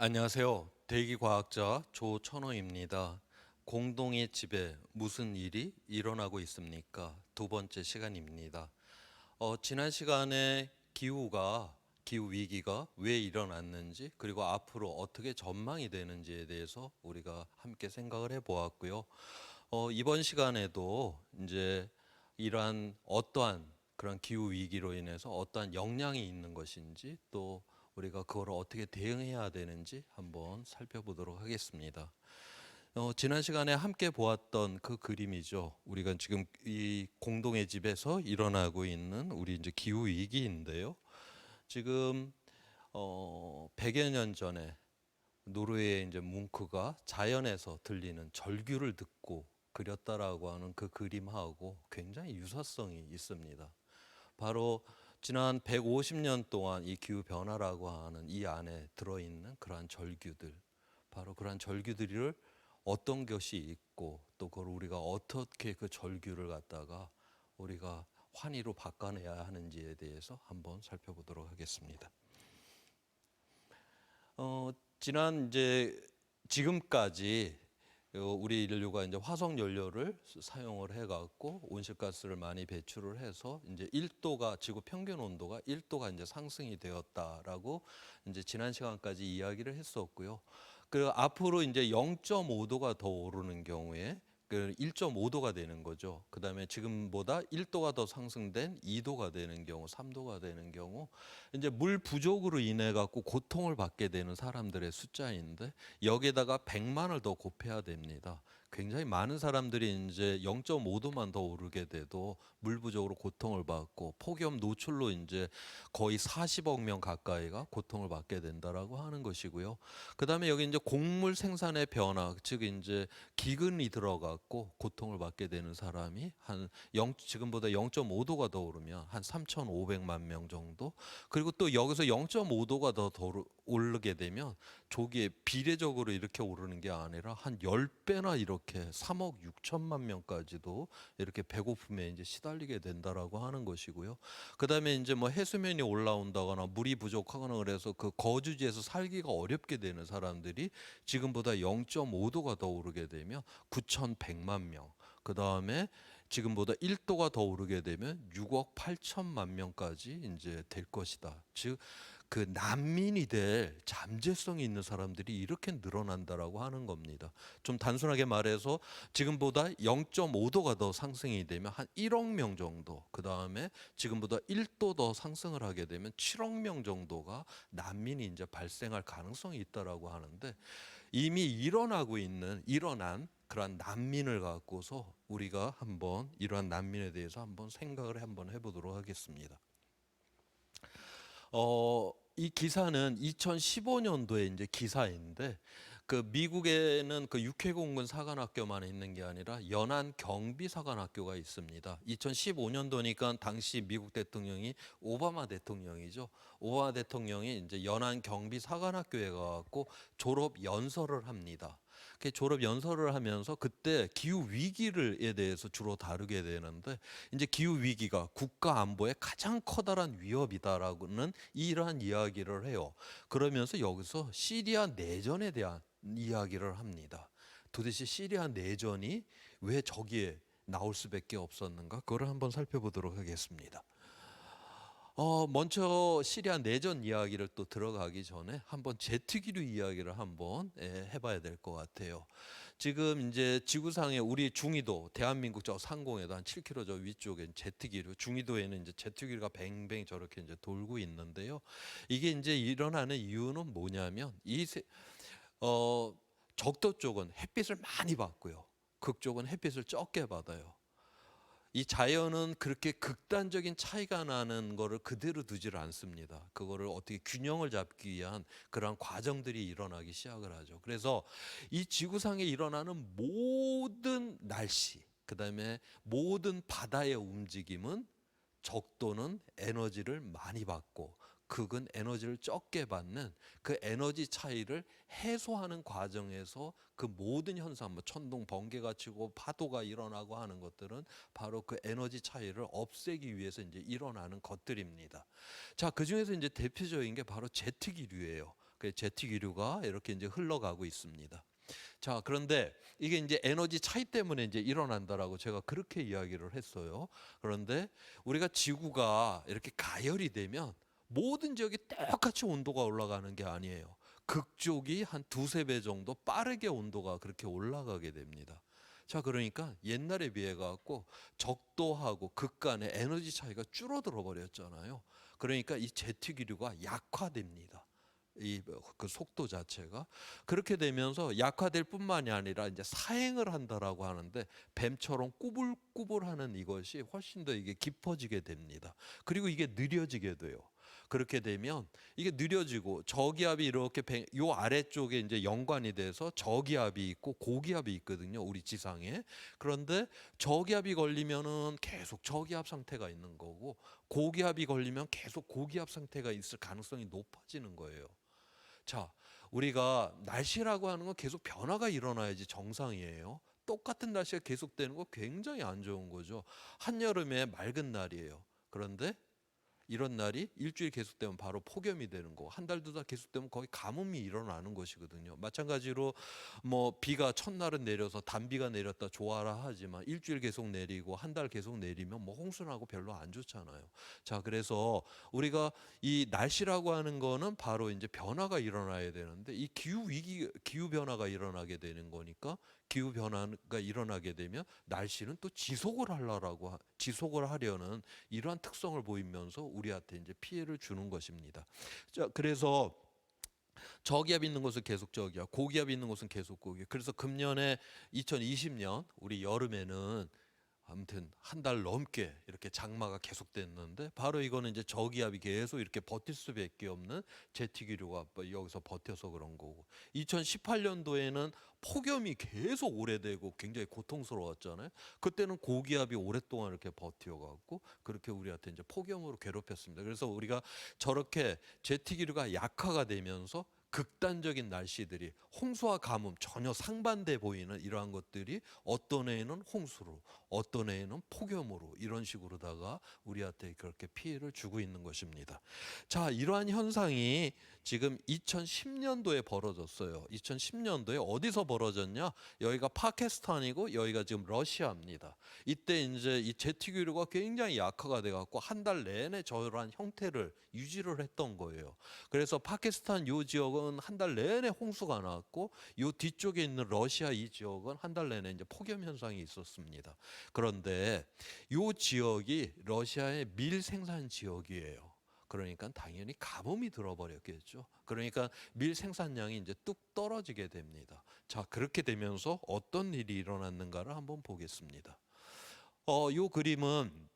안녕하세요. 대기과학자 조천호입니다. 공동의 집에 무슨 일이 일어나고 있습니까? 두 번째 시간입니다. 지난 시간에 기후 위기가 왜 일어났는지, 그리고 앞으로 어떻게 전망이 되는지에 대해서 우리가 함께 생각을 해보았고요. 이번 시간에도 이제 이러한 어떠한 그런 기후 위기로 인해서 어떠한 영향이 있는 것인지, 또 우리가 그걸 어떻게 대응해야 되는지 한번 살펴보도록 하겠습니다. 지난 시간에 함께 보았던 그 그림이죠. 우리가 지금 이 공동의 집에서 일어나고 있는 우리 이제 기후 위기인데요. 지금 100여 년 전에 노르웨이의 이제 뭉크가 자연에서 들리는 절규를 듣고 그렸다라고 하는 그 그림하고 굉장히 유사성이 있습니다. 바로 지난 150년 동안 이 기후 변화라고 하는 이 안에 들어있는 그러한 절규들, 바로 그러한 절규들을 어떤 것이 있고, 또 그걸 우리가 어떻게 그 절규를 갖다가 우리가 환희로 바꿔내야 하는지에 대해서 한번 살펴보도록 하겠습니다. 지난 이제 지금까지 우리 인류가 이제 화석 연료를 사용을 해갖고 온실가스를 많이 배출을 해서 이제 1도가 지구 평균 온도가 1도가 이제 상승이 되었다라고 이제 지난 시간까지 이야기를 했었고요. 그 앞으로 이제 0.5도가 더 오르는 경우에 그 1.5도가 되는 거죠. 그다음에 지금보다 1도가 더 상승된 2도가 되는 경우, 3도가 되는 경우, 이제 물 부족으로 인해 갖고 고통을 받게 되는 사람들의 숫자인데, 여기에다가 100만을 더 곱해야 됩니다. 굉장히 많은 사람들이 이제 0.5도만 더 오르게 돼도 물 부족으로 고통을 받고, 폭염 노출로 이제 거의 40억 명 가까이가 고통을 받게 된다라고 하는 것이고요. 그다음에 여기 이제 곡물 생산의 변화, 즉 이제 기근이 들어갔고 고통을 받게 되는 사람이 지금보다 0.5도가 더 오르면 한 3,500만 명 정도. 그리고 또 여기서 0.5도가 더 오르게 되면 조기에 비례적으로 이렇게 오르는 게 아니라 한 10배나 이렇게 3억 6천만 명까지도 이렇게 배고픔에 이제 시달리게 된다라고 하는 것이고요. 그다음에 이제 뭐 해수면이 올라온다거나 물이 부족하거나 그래서 그 거주지에서 살기가 어렵게 되는 사람들이 지금보다 0.5도가 더 오르게 되면 9,100만 명. 그다음에 지금보다 1도가 더 오르게 되면 6억 8천만 명까지 이제 될 것이다. 즉 그 난민이 될 잠재성이 있는 사람들이 이렇게 늘어난다라고 하는 겁니다. 좀 단순하게 말해서 지금보다 0.5도가 더 상승이 되면 한 1억 명 정도, 그다음에 지금보다 1도 더 상승을 하게 되면 7억 명 정도가 난민이 이제 발생할 가능성이 있다라고 하는데, 이미 일어난 그러한 난민을 갖고서 우리가 한번 이러한 난민에 대해서 한번 생각을 한번 해보도록 하겠습니다. 이 기사는 2015년도에 이제 기사인데, 그 미국에는 그 육해공군 사관학교만 있는 게 아니라 연안 경비 사관학교가 있습니다. 2015년도니까 당시 미국 대통령이 오바마 대통령이죠. 오바마 대통령이 이제 연안 경비 사관학교에 가갖고 졸업 연설을 합니다. 그 졸업 연설을 하면서 그때 기후 위기를에 대해서 주로 다루게 되는데, 이제 기후 위기가 국가 안보에 가장 커다란 위협이다라고는 이러한 이야기를 해요. 그러면서 여기서 시리아 내전에 대한 이야기를 합니다. 도대체 시리아 내전이 왜 저기에 나올 수밖에 없었는가? 그걸 한번 살펴보도록 하겠습니다. 먼저 시리아 내전 이야기를 또 들어가기 전에 한번 제트기류 이야기를 한번 해봐야 될 것 같아요. 지금 이제 지구상에 우리 중위도, 대한민국 저 상공에도 한 7km 저 위쪽에 제트기류, 중위도에는 이제 제트기류가 뱅뱅 저렇게 이제 돌고 있는데요. 이게 이제 일어나는 이유는 뭐냐면 적도 쪽은 햇빛을 많이 받고요. 극쪽은 햇빛을 적게 받아요. 이 자연은 그렇게 극단적인 차이가 나는 거를 그대로 두지를 않습니다. 그거를 어떻게 균형을 잡기 위한 그러한 과정들이 일어나기 시작을 하죠. 그래서 이 지구상에 일어나는 모든 날씨, 그다음에 모든 바다의 움직임은 적도는 에너지를 많이 받고, 극은 에너지를 적게 받는 그 에너지 차이를 해소하는 과정에서 그 모든 현상, 뭐 천둥 번개가 치고 파도가 일어나고 하는 것들은 바로 그 에너지 차이를 없애기 위해서 이제 일어나는 것들입니다. 자, 그 중에서 이제 대표적인 게 바로 제트기류예요. 그 제트 기류가 이렇게 이제 흘러가고 있습니다. 자, 그런데 이게 이제 에너지 차이 때문에 이제 일어난다라고 제가 그렇게 이야기를 했어요. 그런데 우리가 지구가 이렇게 가열이 되면 모든 지역이 똑같이 온도가 올라가는 게 아니에요. 극쪽이 한 두세 배 정도 빠르게 온도가 그렇게 올라가게 됩니다. 자, 그러니까 옛날에 비해 갖고 적도하고 극간의 에너지 차이가 줄어들어 버렸잖아요. 그러니까 이 제트 기류가 약화됩니다. 이 그 속도 자체가 그렇게 되면서 약화될 뿐만이 아니라 이제 사행을 한다라고 하는데 뱀처럼 꾸불꾸불하는 이것이 훨씬 더 이게 깊어지게 됩니다. 그리고 이게 느려지게 돼요. 그렇게 되면 이게 느려지고 저기압이 이렇게 요 아래쪽에 이제 연관이 돼서 저기압이 있고 고기압이 있거든요. 우리 지상에. 그런데 저기압이 걸리면은 계속 저기압 상태가 있는 거고 고기압이 걸리면 계속 고기압 상태가 있을 가능성이 높아지는 거예요. 자, 우리가 날씨라고 하는 건 계속 변화가 일어나야지 정상이에요. 똑같은 날씨가 계속되는 거 굉장히 안 좋은 거죠. 한여름에 맑은 날이에요. 그런데 이런 날이 일주일 계속되면 바로 폭염이 되는 거, 한 달 두 달 계속되면 거의 가뭄이 일어나는 것이거든요. 마찬가지로 뭐 비가 첫날은 내려서 단비가 내렸다 좋아라 하지만 일주일 계속 내리고 한 달 계속 내리면 뭐 홍수나고 별로 안 좋잖아요. 자, 그래서 우리가 이 날씨라고 하는 거는 바로 이제 변화가 일어나야 되는데 이 기후 위기, 기후 변화가 일어나게 되는 거니까 기후 변화가 일어나게 되면 날씨는 또 지속을 하려는 이러한 특성을 보이면서 우리한테 이제 피해를 주는 것입니다. 자, 그래서 저기압 있는 곳은 계속 저기압, 고기압 있는 곳은 계속 고기압. 그래서 금년에 2020년 우리 여름에는 아무튼 한 달 넘게 이렇게 장마가 계속됐는데 바로 이거는 이제 저기압이 계속 이렇게 버틸 수밖에 없는 제트 기류가 여기서 버텨서 그런 거고 2018년도에는 폭염이 계속 오래되고 굉장히 고통스러웠잖아요. 그때는 고기압이 오랫동안 이렇게 버텨갖고 그렇게 우리한테 이제 폭염으로 괴롭혔습니다. 그래서 우리가 저렇게 제트 기류가 약화가 되면서 극단적인 날씨들이 홍수와 가뭄 전혀 상반돼 보이는 이러한 것들이 어떤 해에는 홍수로 어떤 해에는 폭염으로 이런 식으로다가 우리한테 그렇게 피해를 주고 있는 것입니다. 자, 이러한 현상이 지금 2010년도에 벌어졌어요. 2010년도에 어디서 벌어졌냐? 여기가 파키스탄이고 여기가 지금 러시아입니다. 이때 이제 이 제트 기류가 굉장히 약화가 돼 갖고 한 달 내내 저러한 형태를 유지를 했던 거예요. 그래서 파키스탄 요 지역은 한 달 내내 홍수가 나왔고 요 뒤쪽에 있는 러시아 이 지역은 한 달 내내 이제 폭염 현상이 있었습니다. 그런데 요 지역이 러시아의 밀 생산 지역이에요. 그러니까 당연히 가뭄이 들어버렸겠죠. 그러니까 밀 생산량이 이제 뚝 떨어지게 됩니다. 자, 그렇게 되면서 어떤 일이 일어났는가를 한번 보겠습니다. 요 그림은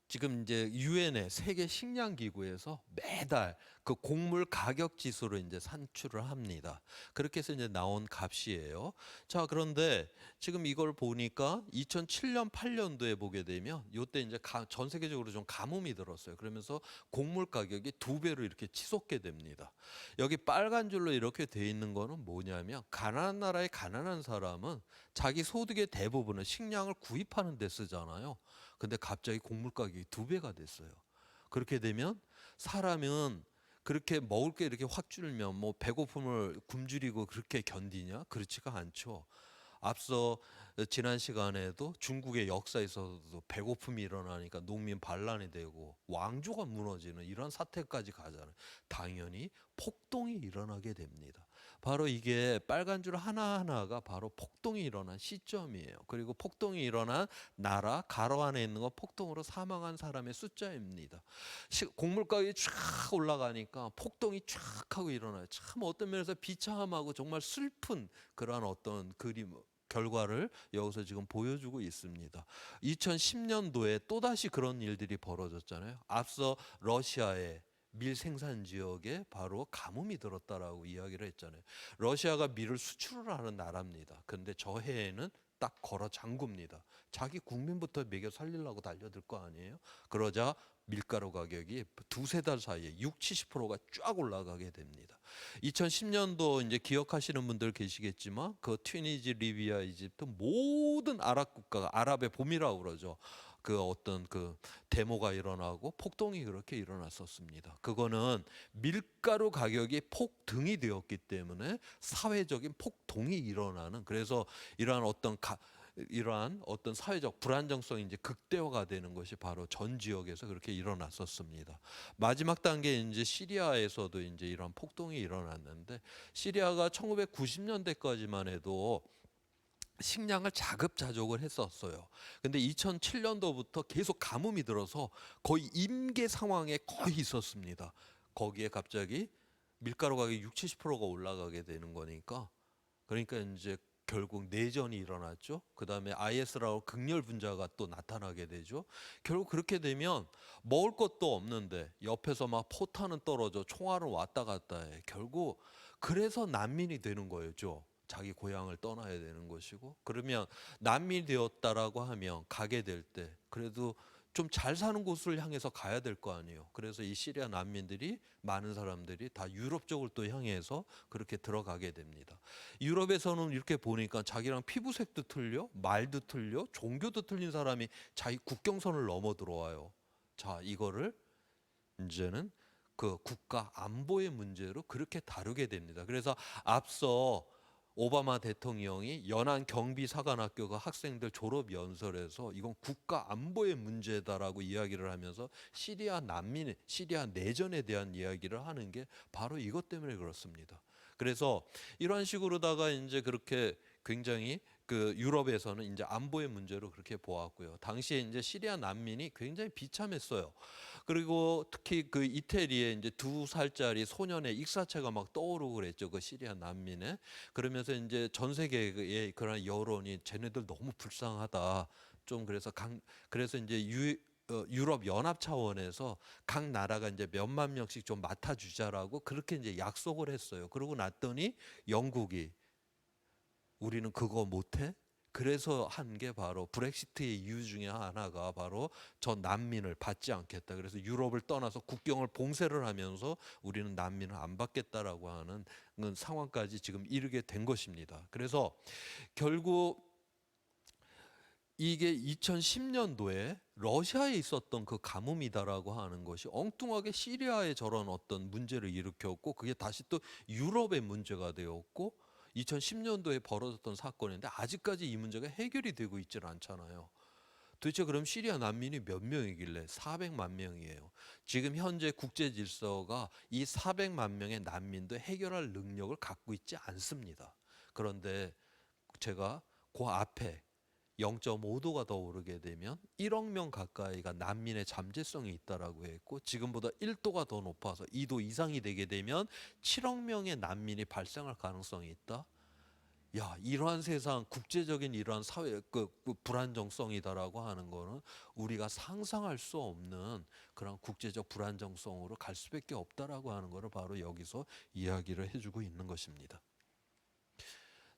지금 이제 유엔의 세계 식량 기구에서 매달 그 곡물 가격 지수를 이제 산출을 합니다. 그렇게 해서 이제 나온 값이에요. 자, 그런데 지금 이걸 보니까 2007년 8년도에 보게 되면 요때 이제 전 세계적으로 좀 가뭄이 들었어요. 그러면서 곡물 가격이 두 배로 이렇게 치솟게 됩니다. 여기 빨간 줄로 이렇게 돼 있는 거는 뭐냐면 가난한 나라의 가난한 사람은 자기 소득의 대부분을 식량을 구입하는 데 쓰잖아요. 근데 갑자기 곡물 가격이 두 배가 됐어요. 그렇게 되면 사람은 그렇게 먹을 게 이렇게 확 줄면 뭐 배고픔을 굶주리고 그렇게 견디냐? 그렇지가 않죠. 앞서 지난 시간에도 중국의 역사에서도 배고픔이 일어나니까 농민 반란이 되고 왕조가 무너지는 이런 사태까지 가잖아요. 당연히 폭동이 일어나게 됩니다. 바로 이게 빨간 줄 하나하나가 바로 폭동이 일어난 시점이에요. 그리고 폭동이 일어난 나라 가로 안에 있는 건 폭동으로 사망한 사람의 숫자입니다. 곡물 가격이 쫙 올라가니까 폭동이 쫙 하고 일어나요. 참 어떤 면에서 비참하고 정말 슬픈 그러한 어떤 그림 결과를 여기서 지금 보여주고 있습니다. 2010년도에 또다시 그런 일들이 벌어졌잖아요. 앞서 러시아의 밀 생산 지역에 바로 가뭄이 들었다라고 이야기를 했잖아요. 러시아가 밀을 수출을 하는 나라입니다. 근데 저 해에는 딱 걸어 잠굽니다. 자기 국민부터 먹여 살리려고 달려들 거 아니에요. 그러자 밀가루 가격이 두세 달 사이에 6, 70%가 쫙 올라가게 됩니다. 2010년도 이제 기억하시는 분들 계시겠지만 그 튀니지, 리비아, 이집트 모든 아랍 국가가 아랍의 봄이라고 그러죠. 그 어떤 그 데모가 일어나고 폭동이 그렇게 일어났었습니다. 그거는 밀가루 가격이 폭등이 되었기 때문에 사회적인 폭동이 일어나는, 그래서 이러한 어떤 사회적 불안정성이 이제 극대화가 되는 것이 바로 전 지역에서 그렇게 일어났었습니다. 마지막 단계 이제 시리아에서도 이제 이런 폭동이 일어났는데, 시리아가 1990년대까지만 해도 식량을 자급자족을 했었어요. 근데 2007년도부터 계속 가뭄이 들어서 거의 임계 상황에 거의 있었습니다. 거기에 갑자기 밀가루 가격이 6, 70%가 올라가게 되는 거니까, 그러니까 이제 결국 내전이 일어났죠. 그다음에 IS라고 극렬 분자가 또 나타나게 되죠. 결국 그렇게 되면 먹을 것도 없는데 옆에서 막 포탄은 떨어져 총알은 왔다 갔다 해. 결국 그래서 난민이 되는 거였죠. 자기 고향을 떠나야 되는 것이고, 그러면 난민이 되었다라고 하면 가게 될 때 그래도 좀 잘 사는 곳을 향해서 가야 될 거 아니에요. 그래서 이 시리아 난민들이, 많은 사람들이 다 유럽 쪽을 또 향해서 그렇게 들어가게 됩니다. 유럽에서는 이렇게 보니까 자기랑 피부색도 틀려, 말도 틀려, 종교도 틀린 사람이 자기 국경선을 넘어 들어와요. 자, 이거를 이제는 그 국가 안보의 문제로 그렇게 다루게 됩니다. 그래서 앞서 오바마 대통령이 연안 경비사관학교가 학생들 졸업 연설에서 이건 국가 안보의 문제다라고 이야기를 하면서 시리아 내전에 대한 이야기를 하는 게 바로 이것 때문에 그렇습니다. 그래서 이런 식으로다가 이제 그렇게 굉장히 그 유럽에서는 이제 안보의 문제로 그렇게 보았고요. 당시에 이제 시리아 난민이 굉장히 비참했어요. 그리고 특히 그 이태리에 이제 2살짜리 소년의 익사체가 막 떠오르고 그랬죠. 그 시리아 난민에. 그러면서 이제 전 세계의 그런 여론이 쟤네들 너무 불쌍하다. 좀 그래서 이제 유럽 연합 차원에서 각 나라가 이제 몇만 명씩 좀 맡아주자라고 그렇게 이제 약속을 했어요. 그러고 났더니 영국이 우리는 그거 못해? 그래서 한 게 바로 브렉시트의 이유 중에 하나가 바로 저 난민을 받지 않겠다. 그래서 유럽을 떠나서 국경을 봉쇄를 하면서 우리는 난민을 안 받겠다라고 하는 상황까지 지금 이르게 된 것입니다. 그래서 결국 이게 2010년도에 러시아에 있었던 그 가뭄이다라고 하는 것이 엉뚱하게 시리아에 저런 어떤 문제를 일으켰고, 그게 다시 또 유럽의 문제가 되었고, 2010년도에 벌어졌던 사건인데 아직까지 이 문제가 해결이 되고 있질 않잖아요. 도대체 그럼 시리아 난민이 몇 명이길래 400만 명이에요. 지금 현재 국제 질서가 이 400만 명의 난민도 해결할 능력을 갖고 있지 않습니다. 그런데 제가 그 앞에 0.5도가 더 오르게 되면 1억 명 가까이가 난민의 잠재성이 있다라고 했고, 지금보다 1도가 더 높아서 2도 이상이 되게 되면 7억 명의 난민이 발생할 가능성이 있다. 야, 이러한 세상, 국제적인 이러한 사회 그 불안정성이다라고 하는 거는 우리가 상상할 수 없는 그런 국제적 불안정성으로 갈 수밖에 없다라고 하는 거를 바로 여기서 이야기를 해주고 있는 것입니다.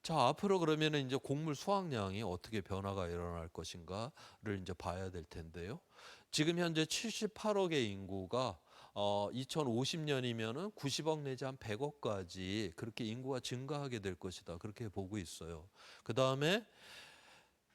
자, 앞으로 그러면은 이제 곡물 수확량이 어떻게 변화가 일어날 것인가를 이제 봐야 될 텐데요. 지금 현재 78억의 인구가 2050년이면은 90억 내지 한 100억까지 그렇게 인구가 증가하게 될 것이다. 그렇게 보고 있어요. 그 다음에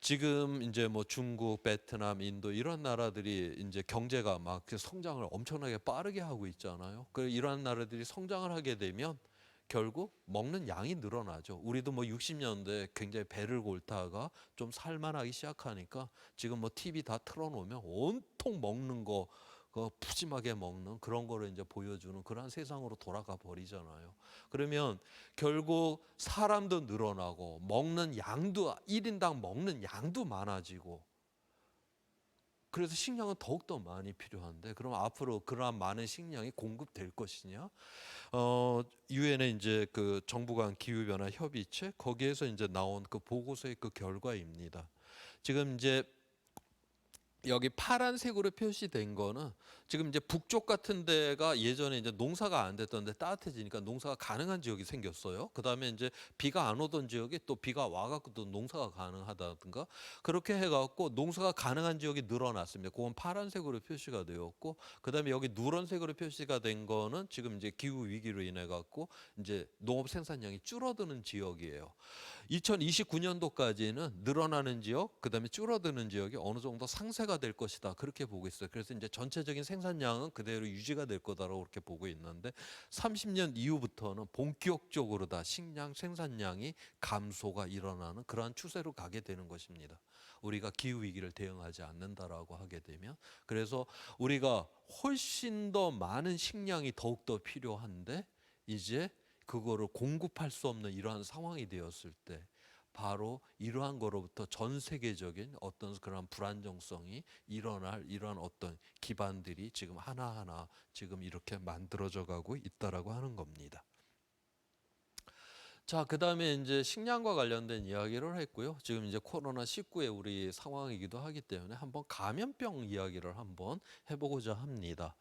지금 이제 뭐 중국, 베트남, 인도 이런 나라들이 이제 경제가 막 성장을 엄청나게 빠르게 하고 있잖아요. 그 이러한 나라들이 성장을 하게 되면 결국 먹는 양이 늘어나죠. 우리도 뭐 60년대 굉장히 배를 골다가 좀 살만하기 시작하니까 지금 뭐 TV 다 틀어놓으면 온통 먹는 거, 그 푸짐하게 먹는 그런 거를 이제 보여주는 그런 세상으로 돌아가 버리잖아요. 그러면 결국 사람도 늘어나고 먹는 양도 1인당 먹는 양도 많아지고, 그래서 식량은 더욱더 많이 필요한데, 그럼 앞으로 그러한 많은 식량이 공급될 것이냐? 유엔의 이제 그 정부 간 기후 변화 협의체 거기에서 이제 나온 그 보고서의 그 결과입니다. 지금 이제 여기 파란색으로 표시된 거는 지금 이제 북쪽 같은 데가 예전에 이제 농사가 안 됐던 데 따뜻해지니까 농사가 가능한 지역이 생겼어요. 그다음에 이제 비가 안 오던 지역에 또 비가 와 갖고 또 농사가 가능하다든가 그렇게 해 갖고 농사가 가능한 지역이 늘어났습니다. 그건 파란색으로 표시가 되었고 그다음에 여기 누런색으로 표시가 된 거는 지금 이제 기후 위기로 인해 갖고 이제 농업 생산량이 줄어드는 지역이에요. 2029년도까지는 늘어나는 지역, 그다음에 줄어드는 지역이 어느 정도 상쇄가 될 것이다. 그렇게 보고 있어요. 그래서 이제 전체적인 생산량은 그대로 유지가 될 거다라고 그렇게 보고 있는데 30년 이후부터는 본격적으로 다 식량 생산량이 감소가 일어나는 그러한 추세로 가게 되는 것입니다. 우리가 기후 위기를 대응하지 않는다라고 하게 되면 그래서 우리가 훨씬 더 많은 식량이 더욱더 필요한데 이제 그거를 공급할 수 없는 이러한 상황이 되었을 때 바로 이러한 거로부터 전 세계적인 어떤 그런 불안정성이 일어날 이러한 어떤 기반들이 지금 하나하나 지금 이렇게 만들어져 가고 있다라고 하는 겁니다. 자, 그다음에 이제 식량과 관련된 이야기를 했고요. 지금 이제 코로나19의 우리 상황이기도 하기 때문에 한번 감염병 이야기를 한번 해보고자 합니다.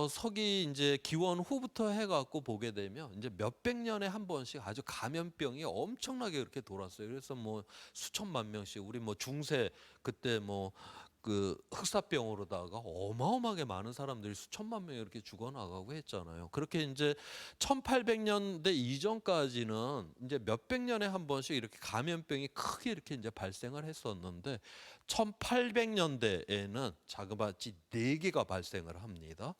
서기 이제 기원 후부터 해갖고 보게 되면 이제 몇백 년에 한 번씩 아주 감염병이 엄청나게 그렇게 돌았어요. 그래서 뭐 수천만 명씩 우리 뭐 중세 그때 뭐 그 흑사병으로다가 어마어마하게 많은 사람들이 수천만 명이 이렇게 죽어나가고 했잖아요. 그렇게 이제 1800년대 이전까지는 이제 몇백 년에 한 번씩 이렇게 감염병이 크게 이렇게 이제 발생을 했었는데 1800년대에는 자그마치 4개가 발생을 합니다.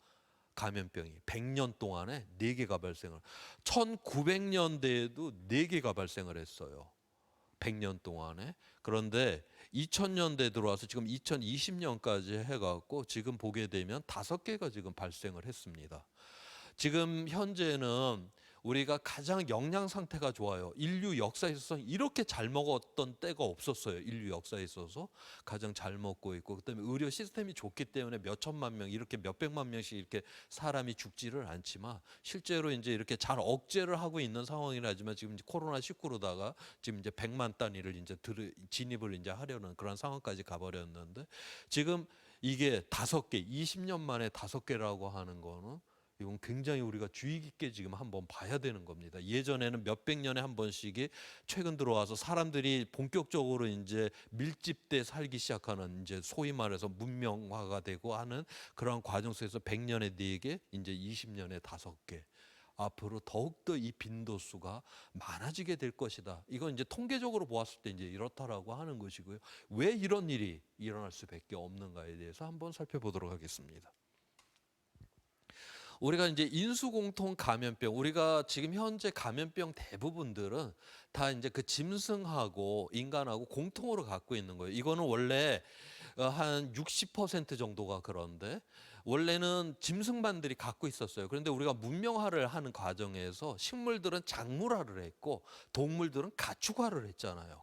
감염병이 100년 동안에 4개가 발생을. 1900년대에도 4개가 발생을 했어요. 100년 동안에. 그런데 2000년대 들어와서 지금 2020년까지 해갖고 지금 보게 되면 5개가 지금 발생을 했습니다. 지금 현재는 우리가 가장 영양 상태가 좋아요. 인류 역사에 있어서 이렇게 잘 먹었던 때가 없었어요. 인류 역사에 있어서 가장 잘 먹고 있고 그다음에 의료 시스템이 좋기 때문에 몇 천만 명 이렇게 몇 백만 명씩 이렇게 사람이 죽지를 않지만 실제로 이제 이렇게 잘 억제를 하고 있는 상황이라 하지만 지금 코로나 19로다가 지금 이제 100만 단위를 이제 진입을 이제 하려는 그런 상황까지 가버렸는데 지금 이게 5개, 20년 만에 5개라고 하는 거는 이건 굉장히 우리가 주의 깊게 지금 한번 봐야 되는 겁니다. 예전에는 몇백 년에 한 번씩이 최근 들어와서 사람들이 본격적으로 이제 밀집돼 살기 시작하는 이제 소위 말해서 문명화가 되고 하는 그런 과정 속에서 100년에 4개, 이제 20년에 5개. 앞으로 더욱더 이 빈도수가 많아지게 될 것이다. 이건 이제 통계적으로 보았을 때 이제 이렇다라고 하는 것이고요. 왜 이런 일이 일어날 수밖에 없는가에 대해서 한번 살펴보도록 하겠습니다. 우리가 이제 인수공통 감염병, 우리가 지금 현재 감염병 대부분들은 다 이제 그 짐승하고 인간하고 공통으로 갖고 있는 거예요. 이거는 원래 한 60% 정도가 그런데 원래는 짐승만들이 갖고 있었어요. 그런데 우리가 문명화를 하는 과정에서 식물들은 작물화를 했고 동물들은 가축화를 했잖아요.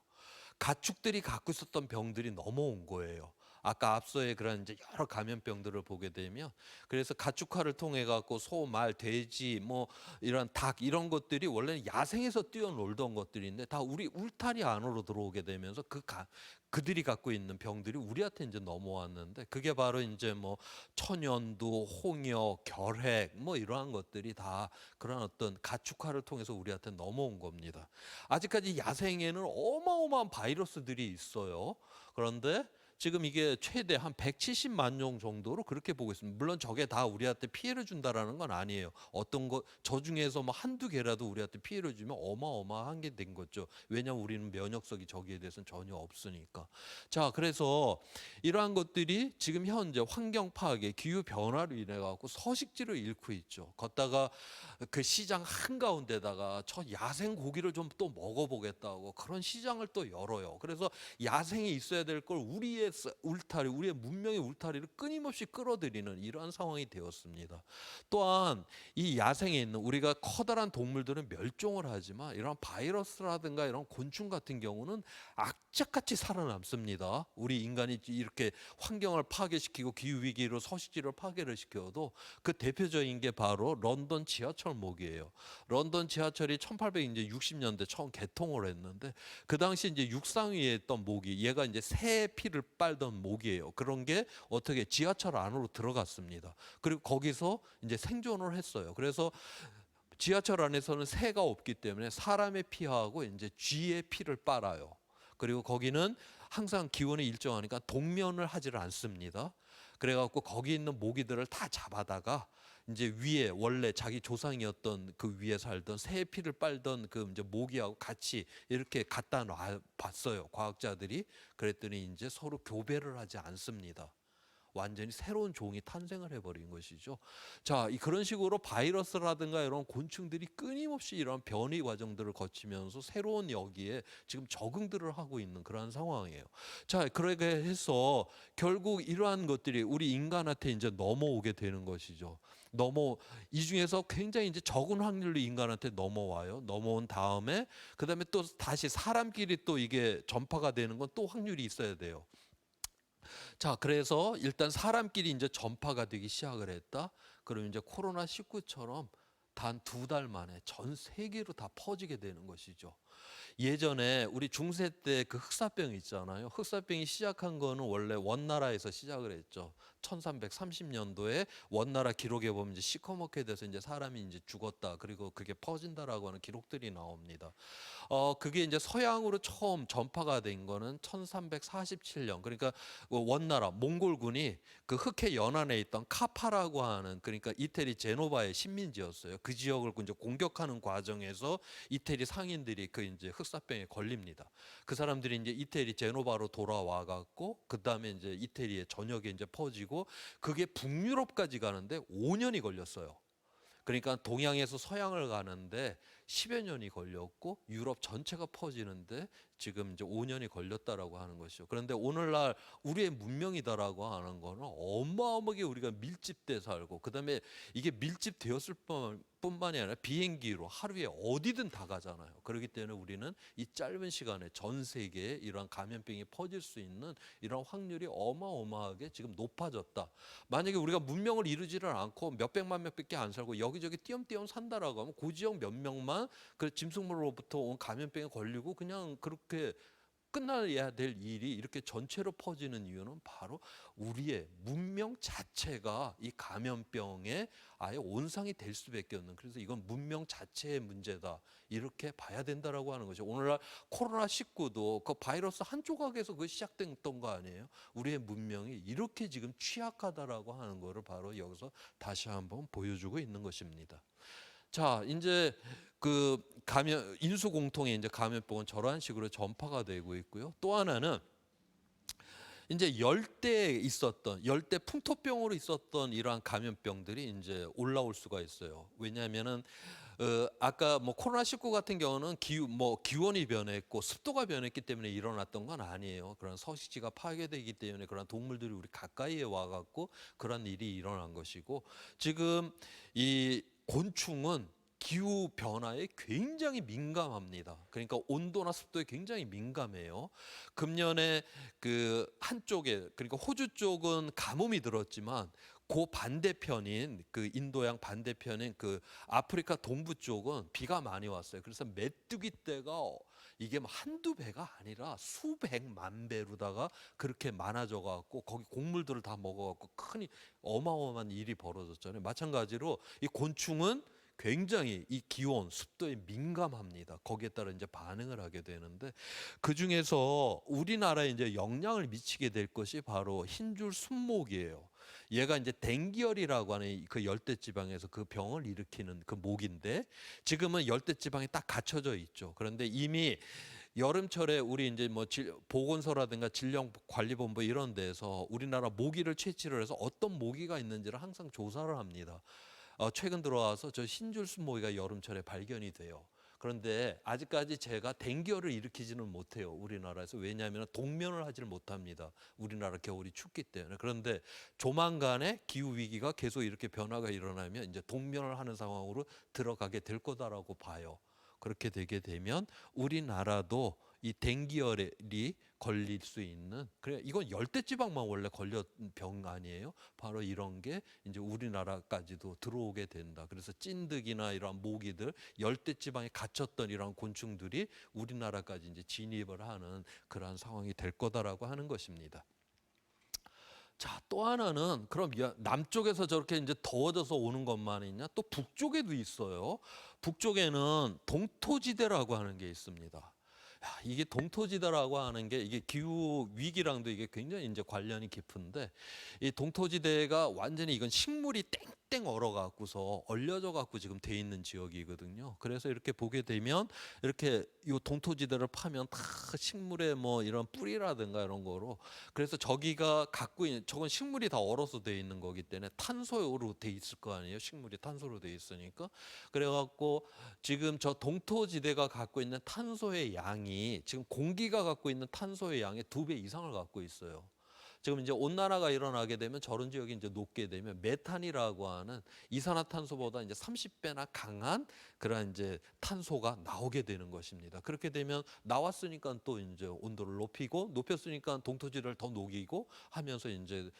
가축들이 갖고 있었던 병들이 넘어온 거예요. 아까 앞서의 그런 이제 여러 감염병들을 보게 되면 그래서 가축화를 통해 갖고 소, 말, 돼지 뭐 이런 닭 이런 것들이 원래는 야생에서 뛰어놀던 것들인데 다 우리 울타리 안으로 들어오게 되면서 그들이 갖고 있는 병들이 우리한테 이제 넘어왔는데 그게 바로 이제 뭐 천연두, 홍역, 결핵 뭐 이러한 것들이 다 그런 어떤 가축화를 통해서 우리한테 넘어온 겁니다. 아직까지 야생에는 어마어마한 바이러스들이 있어요. 그런데 지금 이게 최대 한 170만 명 정도로 그렇게 보고 있습니다. 물론 저게 다 우리한테 피해를 준다라는 건 아니에요. 어떤 것, 저 중에서 뭐 한두 개라도 우리한테 피해를 주면 어마어마한 게 된 거죠. 왜냐하면 우리는 면역력이 저기에 대해서는 전혀 없으니까. 자, 그래서 이러한 것들이 지금 현재 환경 파괴, 기후 변화로 인해 갖고 서식지를 잃고 있죠. 걷다가 그 시장 한가운데다가 저 야생 고기를 좀 또 먹어보겠다고 그런 시장을 또 열어요. 그래서 야생에 있어야 될 걸 우리의 울타리, 우리의 문명의 울타리를 끊임없이 끌어들이는 이러한 상황이 되었습니다. 또한 이 야생에 있는 우리가 커다란 동물들은 멸종을 하지만 이런 바이러스라든가 이런 곤충 같은 경우는 악착같이 살아남습니다. 우리 인간이 이렇게 환경을 파괴시키고 기후 위기로 서식지를 파괴를 시켜도 그 대표적인 게 바로 런던 지하철 모기예요. 런던 지하철이 1860년대 처음 개통을 했는데 그 당시 이제 육상 위에 있던 모기, 얘가 이제 새 피를 빨던 모기예요. 그런 게 어떻게 지하철 안으로 들어갔습니다. 그리고 거기서 이제 생존을 했어요. 그래서 지하철 안에서는 새가 없기 때문에 사람의 피하고 이제 쥐의 피를 빨아요. 그리고 거기는 항상 기온이 일정하니까 동면을 하지를 않습니다. 그래갖고 거기 있는 모기들을 다 잡아다가 이제 위에 원래 자기 조상이었던 그 위에 살던 새의 피를 빨던 그 이제 모기하고 같이 이렇게 갖다 놔 봤어요. 과학자들이. 그랬더니 이제 서로 교배를 하지 않습니다. 완전히 새로운 종이 탄생을 해버린 것이죠. 자, 그런 식으로 바이러스라든가 이런 곤충들이 끊임없이 이런 변이 과정들을 거치면서 새로운 여기에 지금 적응들을 하고 있는 그런 상황이에요. 자, 그러게 해서 결국 이러한 것들이 우리 인간한테 이제 넘어오게 되는 것이죠. 이 중에서 굉장히 이제 적은 확률로 인간한테 넘어와요. 넘어온 다음에 그다음에 또 다시 사람끼리 또 이게 전파가 되는 건 또 확률이 있어야 돼요. 자, 그래서 일단 사람끼리 이제 전파가 되기 시작을 했다. 그럼 이제 코로나19처럼 단 2달 만에 전 세계로 다 퍼지게 되는 것이죠. 예전에 우리 중세 때 그 흑사병 있잖아요. 흑사병이 시작한 거는 원래 원나라에서 시작을 했죠. 1330년도에 원나라 기록에 보면 이제 시커멓게 돼서 이제 사람이 이제 죽었다. 그리고 그게 퍼진다라고 하는 기록들이 나옵니다. 그게 이제 서양으로 처음 전파가 된 거는 1347년. 그러니까 원나라 몽골군이 그 흑해 연안에 있던 카파라고 하는, 그러니까 이태리 제노바의 식민지였어요. 그 지역을 이제 공격하는 과정에서 이태리 상인들이 그 이제 흑사병에 걸립니다. 그 사람들이 이제 이태리 제노바로 돌아와 갖고 그다음에 이제 이태리의 전역에 이제 퍼지고 그게 북유럽까지 가는데 5년이 걸렸어요. 그러니까 동양에서 서양을 가는데 10여 년이 걸렸고 유럽 전체가 퍼지는데 지금 이제 5년이 걸렸다라고 하는 것이죠. 그런데 오늘날 우리의 문명이다라고 하는 거는 어마어마하게 우리가 밀집돼 살고 그다음에 이게 밀집되었을 뿐만이 아니라 비행기로 하루에 어디든 다 가잖아요. 그렇기 때문에 우리는 이 짧은 시간에 전 세계에 이러한 감염병이 퍼질 수 있는 이런 확률이 어마어마하게 지금 높아졌다. 만약에 우리가 문명을 이루지를 않고 몇백만 명밖에 안 살고 여기저기 띄엄띄엄 산다라고 하면 그 지역 몇 명만 그 짐승으로부터 온 감염병에 걸리고 그냥 그렇게 끝나야 될 일이 이렇게 전체로 퍼지는 이유는 바로 우리의 문명 자체가 이 감염병에 아예 온상이 될 수밖에 없는, 그래서 이건 문명 자체의 문제다 이렇게 봐야 된다라고 하는 거죠. 오늘날 코로나19도 그 바이러스 한 조각에서 그 시작됐던 거 아니에요? 우리의 문명이 이렇게 지금 취약하다라고 하는 거를 바로 여기서 다시 한번 보여주고 있는 것입니다. 자, 이제 그 인수공통의 이제 감염병은 저러한 식으로 전파가 되고 있고요. 또 하나는 이제 열대 풍토병으로 있었던 이러한 감염병들이 이제 올라올 수가 있어요. 왜냐하면은 아까 뭐 코로나19 같은 경우는 기온이 변했고 습도가 변했기 때문에 일어났던 건 아니에요. 그런 서식지가 파괴되기 때문에 그런 동물들이 우리 가까이에 와갖고 그런 일이 일어난 것이고, 지금 이 곤충은 기후 변화에 굉장히 민감합니다. 그러니까 온도나 습도에 굉장히 민감해요. 금년에 그 한쪽에, 그러니까 호주 쪽은 가뭄이 들었지만 그 반대편인 그 인도양 반대편인 그 아프리카 동부 쪽은 비가 많이 왔어요. 그래서 메뚜기 떼가 이게 뭐 한두 배가 아니라 수백만 배로다가 그렇게 많아져 갖고 거기 곡물들을 다 먹어 갖고 큰 어마어마한 일이 벌어졌잖아요. 마찬가지로 이 곤충은 굉장히 이 기온, 습도에 민감합니다. 거기에 따라 이제 반응을 하게 되는데, 그 중에서 우리나라에 이제 영향을 미치게 될 것이 바로 흰줄 순모기예요. 얘가 이제 댕기열이라고 하는 그 열대지방에서 그 병을 일으키는 그 모기인데, 지금은 열대지방에 딱 갇혀져 있죠. 그런데 이미 여름철에 우리 이제 뭐 보건소라든가 질병관리본부 이런 데서 우리나라 모기를 채취를 해서 어떤 모기가 있는지를 항상 조사를 합니다. 최근 들어와서 저 흰줄순 모기가 여름철에 발견이 돼요. 그런데 아직까지 제가 댕기열을 일으키지는 못해요, 우리나라에서. 왜냐하면 동면을 하지를 못합니다. 우리나라 겨울이 춥기 때문에. 그런데 조만간에 기후 위기가 계속 이렇게 변화가 일어나면 이제 동면을 하는 상황으로 들어가게 될 거다라고 봐요. 그렇게 되게 되면 우리나라도 이 댕기열이 걸릴 수 있는, 그래 이건 열대지방만 원래 걸렸 병 아니에요? 바로 이런 게 이제 우리나라까지도 들어오게 된다. 그래서 찐득이나 이런 모기들, 열대지방에 갇혔던 이런 곤충들이 우리나라까지 이제 진입을 하는 그러한 상황이 될 거다라고 하는 것입니다. 자, 또 하나는 그럼 남쪽에서 저렇게 이제 더워져서 오는 것만 있냐? 또 북쪽에도 있어요. 북쪽에는 동토지대라고 하는 게 있습니다. 야, 이게 동토지대라고 하는 게 이게 기후 위기랑도 이게 굉장히 이제 관련이 깊은데, 이 동토지대가 완전히 이건 식물이 땡땡 얼어 갖고서 얼려져 갖고 지금 돼 있는 지역이거든요. 그래서 이렇게 보게 되면 이렇게 이 동토지대를 파면 다 식물의 뭐 이런 뿌리라든가 이런 거로, 그래서 저기가 갖고 있는 저건 식물이 다 얼어서 돼 있는 거기 때문에 탄소로 돼 있을 거 아니에요. 식물이 탄소로 돼 있으니까. 그래갖고 지금 저 동토지대가 갖고 있는 탄소의 양이 지금 공기가 갖고 있는 탄소의 양의 2배 이상을 갖고 있어요. 지금 이제 온난화가 일어나게 되면 저런 지역이 이제 녹게 되면 메탄이라고 하는 이산화탄소보다 이제 30배나 강한 그런 이제 탄소가 나오게 되는 것입니다. 그렇게 되면 나왔으니까 또 이제 온도를 높였으니까 동토지대를 더 녹이고 하면서 이제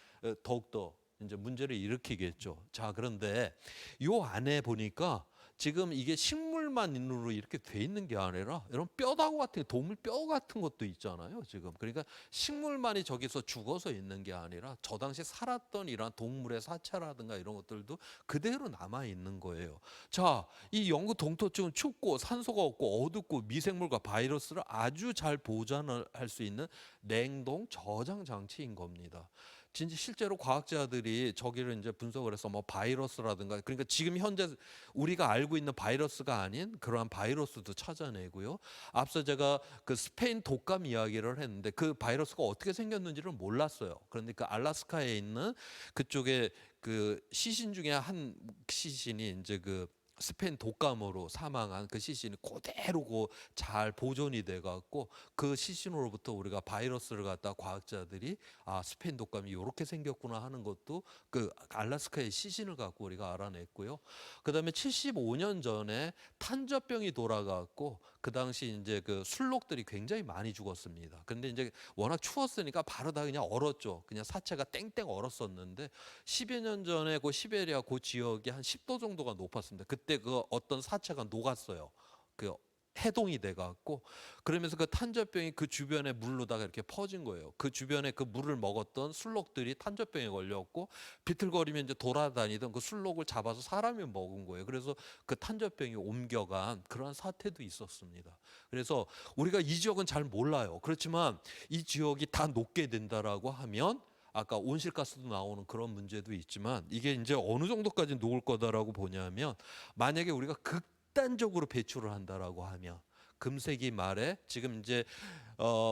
더욱더 이제 문제를 일으키겠죠. 자, 그런데 요 안에 보니까 지금 이게 식물만으로 이렇게 돼 있는 게 아니라 이런 뼈다구 같은 동물 뼈 같은 것도 있잖아요. 지금 그러니까 식물만이 저기서 죽어서 있는 게 아니라 저 당시 살았던 이런 동물의 사체라든가 이런 것들도 그대로 남아 있는 거예요. 자, 이 영구 동토층은 춥고 산소가 없고 어둡고 미생물과 바이러스를 아주 잘 보존을 할 수 있는 냉동 저장 장치인 겁니다. 진짜 실제로 과학자들이 저기를 이제 분석을 해서 뭐 바이러스라든가, 그러니까 지금 현재 우리가 알고 있는 바이러스가 아닌 그러한 바이러스도 찾아내고요. 앞서 제가 그 스페인 독감 이야기를 했는데 그 바이러스가 어떻게 생겼는지를 몰랐어요. 그런데 그 알래스카에 있는 그쪽에 그 시신 중에 한 시신이 이제 그 스페인 독감으로 사망한 그 시신이 그대로 잘 보존이 돼 갖고 그 시신으로부터 우리가 바이러스를 갖다 과학자들이 스페인 독감이 이렇게 생겼구나 하는 것도 그 알래스카의 시신을 갖고 우리가 알아냈고요. 그다음에 75년 전에 탄저병이 돌아갔고 그 당시 이제 그 술록들이 굉장히 많이 죽었습니다. 근데 이제 워낙 추웠으니까 바로 다 그냥 얼었죠. 그냥 사체가 땡땡 얼었었는데 10여 년 전에 그 시베리아 그 지역이 한 10도 정도가 높았습니다. 그때 그 어떤 사체가 녹았어요. 그 해동이 돼 갖고 그러면서 그 탄저병이 그 주변에 물로다가 이렇게 퍼진 거예요. 그 주변에 그 물을 먹었던 술록들이 탄저병에 걸렸고 비틀거리면 이제 돌아다니던 그 술록을 잡아서 사람이 먹은 거예요. 그래서 그 탄저병이 옮겨간 그러한 사태도 있었습니다. 그래서 우리가 이 지역은 잘 몰라요. 그렇지만 이 지역이 다 녹게 된다라고 하면 아까 온실가스도 나오는 그런 문제도 있지만 이게 이제 어느 정도까지 녹을 거다라고 보냐면 만약에 우리가 극단적으로 배출을 한다라고 하면 금세기 말에 지금 이제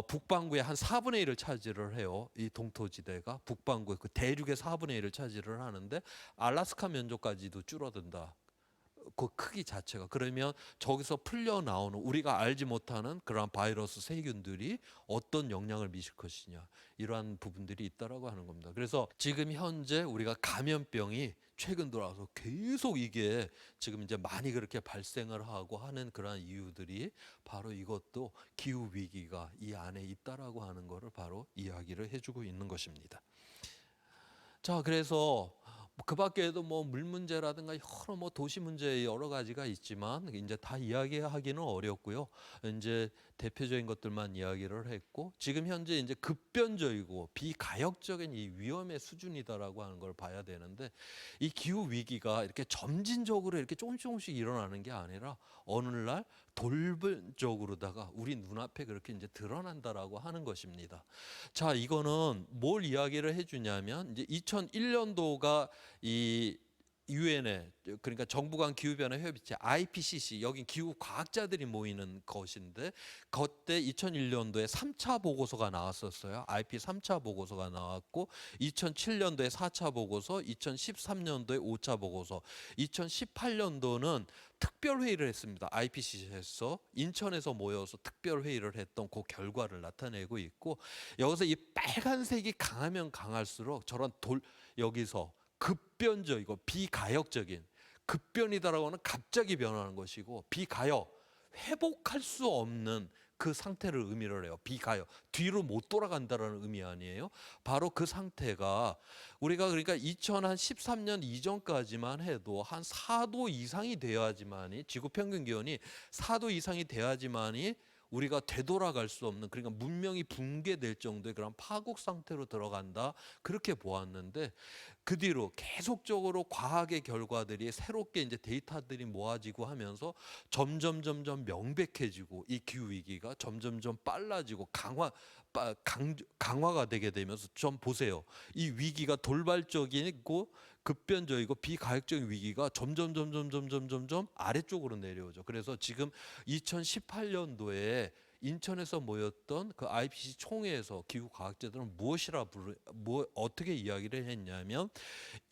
북반구의 한 4분의 1을 차지를 해요. 이 동토지대가 북반구의 그 대륙의 4분의 1을 차지를 하는데 알래스카 면적까지도 줄어든다. 그 크기 자체가. 그러면 저기서 풀려 나오는 우리가 알지 못하는 그러한 바이러스 세균들이 어떤 영향을 미칠 것이냐, 이러한 부분들이 있다라고 하는 겁니다. 그래서 지금 현재 우리가 감염병이 최근 들어와서 계속 이게 지금 이제 많이 그렇게 발생을 하고 하는 그러한 이유들이 바로 이것도 기후 위기가 이 안에 있다라고 하는 것을 바로 이야기를 해주고 있는 것입니다. 자, 그래서 그 밖에도 뭐 물 문제라든가 여러 뭐 도시 문제 여러 가지가 있지만 이제 다 이야기하기는 어렵고요. 이제 대표적인 것들만 이야기를 했고 지금 현재 이제 급변적이고 비가역적인 이 위험의 수준이다라고 하는 걸 봐야 되는데 이 기후 위기가 이렇게 점진적으로 이렇게 조금씩 일어나는 게 아니라 어느 날 돌변적으로다가 우리 눈앞에 그렇게 이제 드러난다라고 하는 것입니다. 자, 이거는 뭘 이야기를 해주냐면 이제 2001년도가 이 유엔에 그러니까 정부 간 기후변화 협의체 IPCC 여긴 기후 과학자들이 모이는 것인데 그때 2001년도에 3차 보고서가 나왔었어요. IP 3차 보고서가 나왔고 2007년도에 4차 보고서, 2013년도에 5차 보고서, 2018년도는 특별 회의를 했습니다. IPCC에서 인천에서 모여서 특별 회의를 했던 그 결과를 나타내고 있고 여기서 이 빨간색이 강하면 강할수록 저런 여기서 급변적이고 비가역적인 급변이다라고 하는 갑자기 변하는 것이고 비가역 회복할 수 없는 그 상태를 의미를 해요. 비가역 뒤로 못 돌아간다라는 의미 아니에요. 바로 그 상태가 우리가 그러니까 2013년 이전까지만 해도 한 4도 이상이 돼야지만이 지구 평균 기온이 4도 이상이 돼야지만이 우리가 되돌아갈 수 없는, 그러니까 문명이 붕괴될 정도의 그런 파국 상태로 들어간다, 그렇게 보았는데, 그 뒤로 계속적으로 과학의 결과들이 새롭게 이제 데이터들이 모아지고 하면서 점점 명백해지고, 이 기후 위기가 점점 빨라지고 강화가 되게 되면서, 좀 보세요. 이 위기가 돌발적이고 급변적이고 비가역적인 위기가 점점 아래쪽으로 내려오죠. 그래서 지금 2018년도에 인천에서 모였던 그 IPCC 총회에서 기후 과학자들은 어떻게 이야기를 했냐면,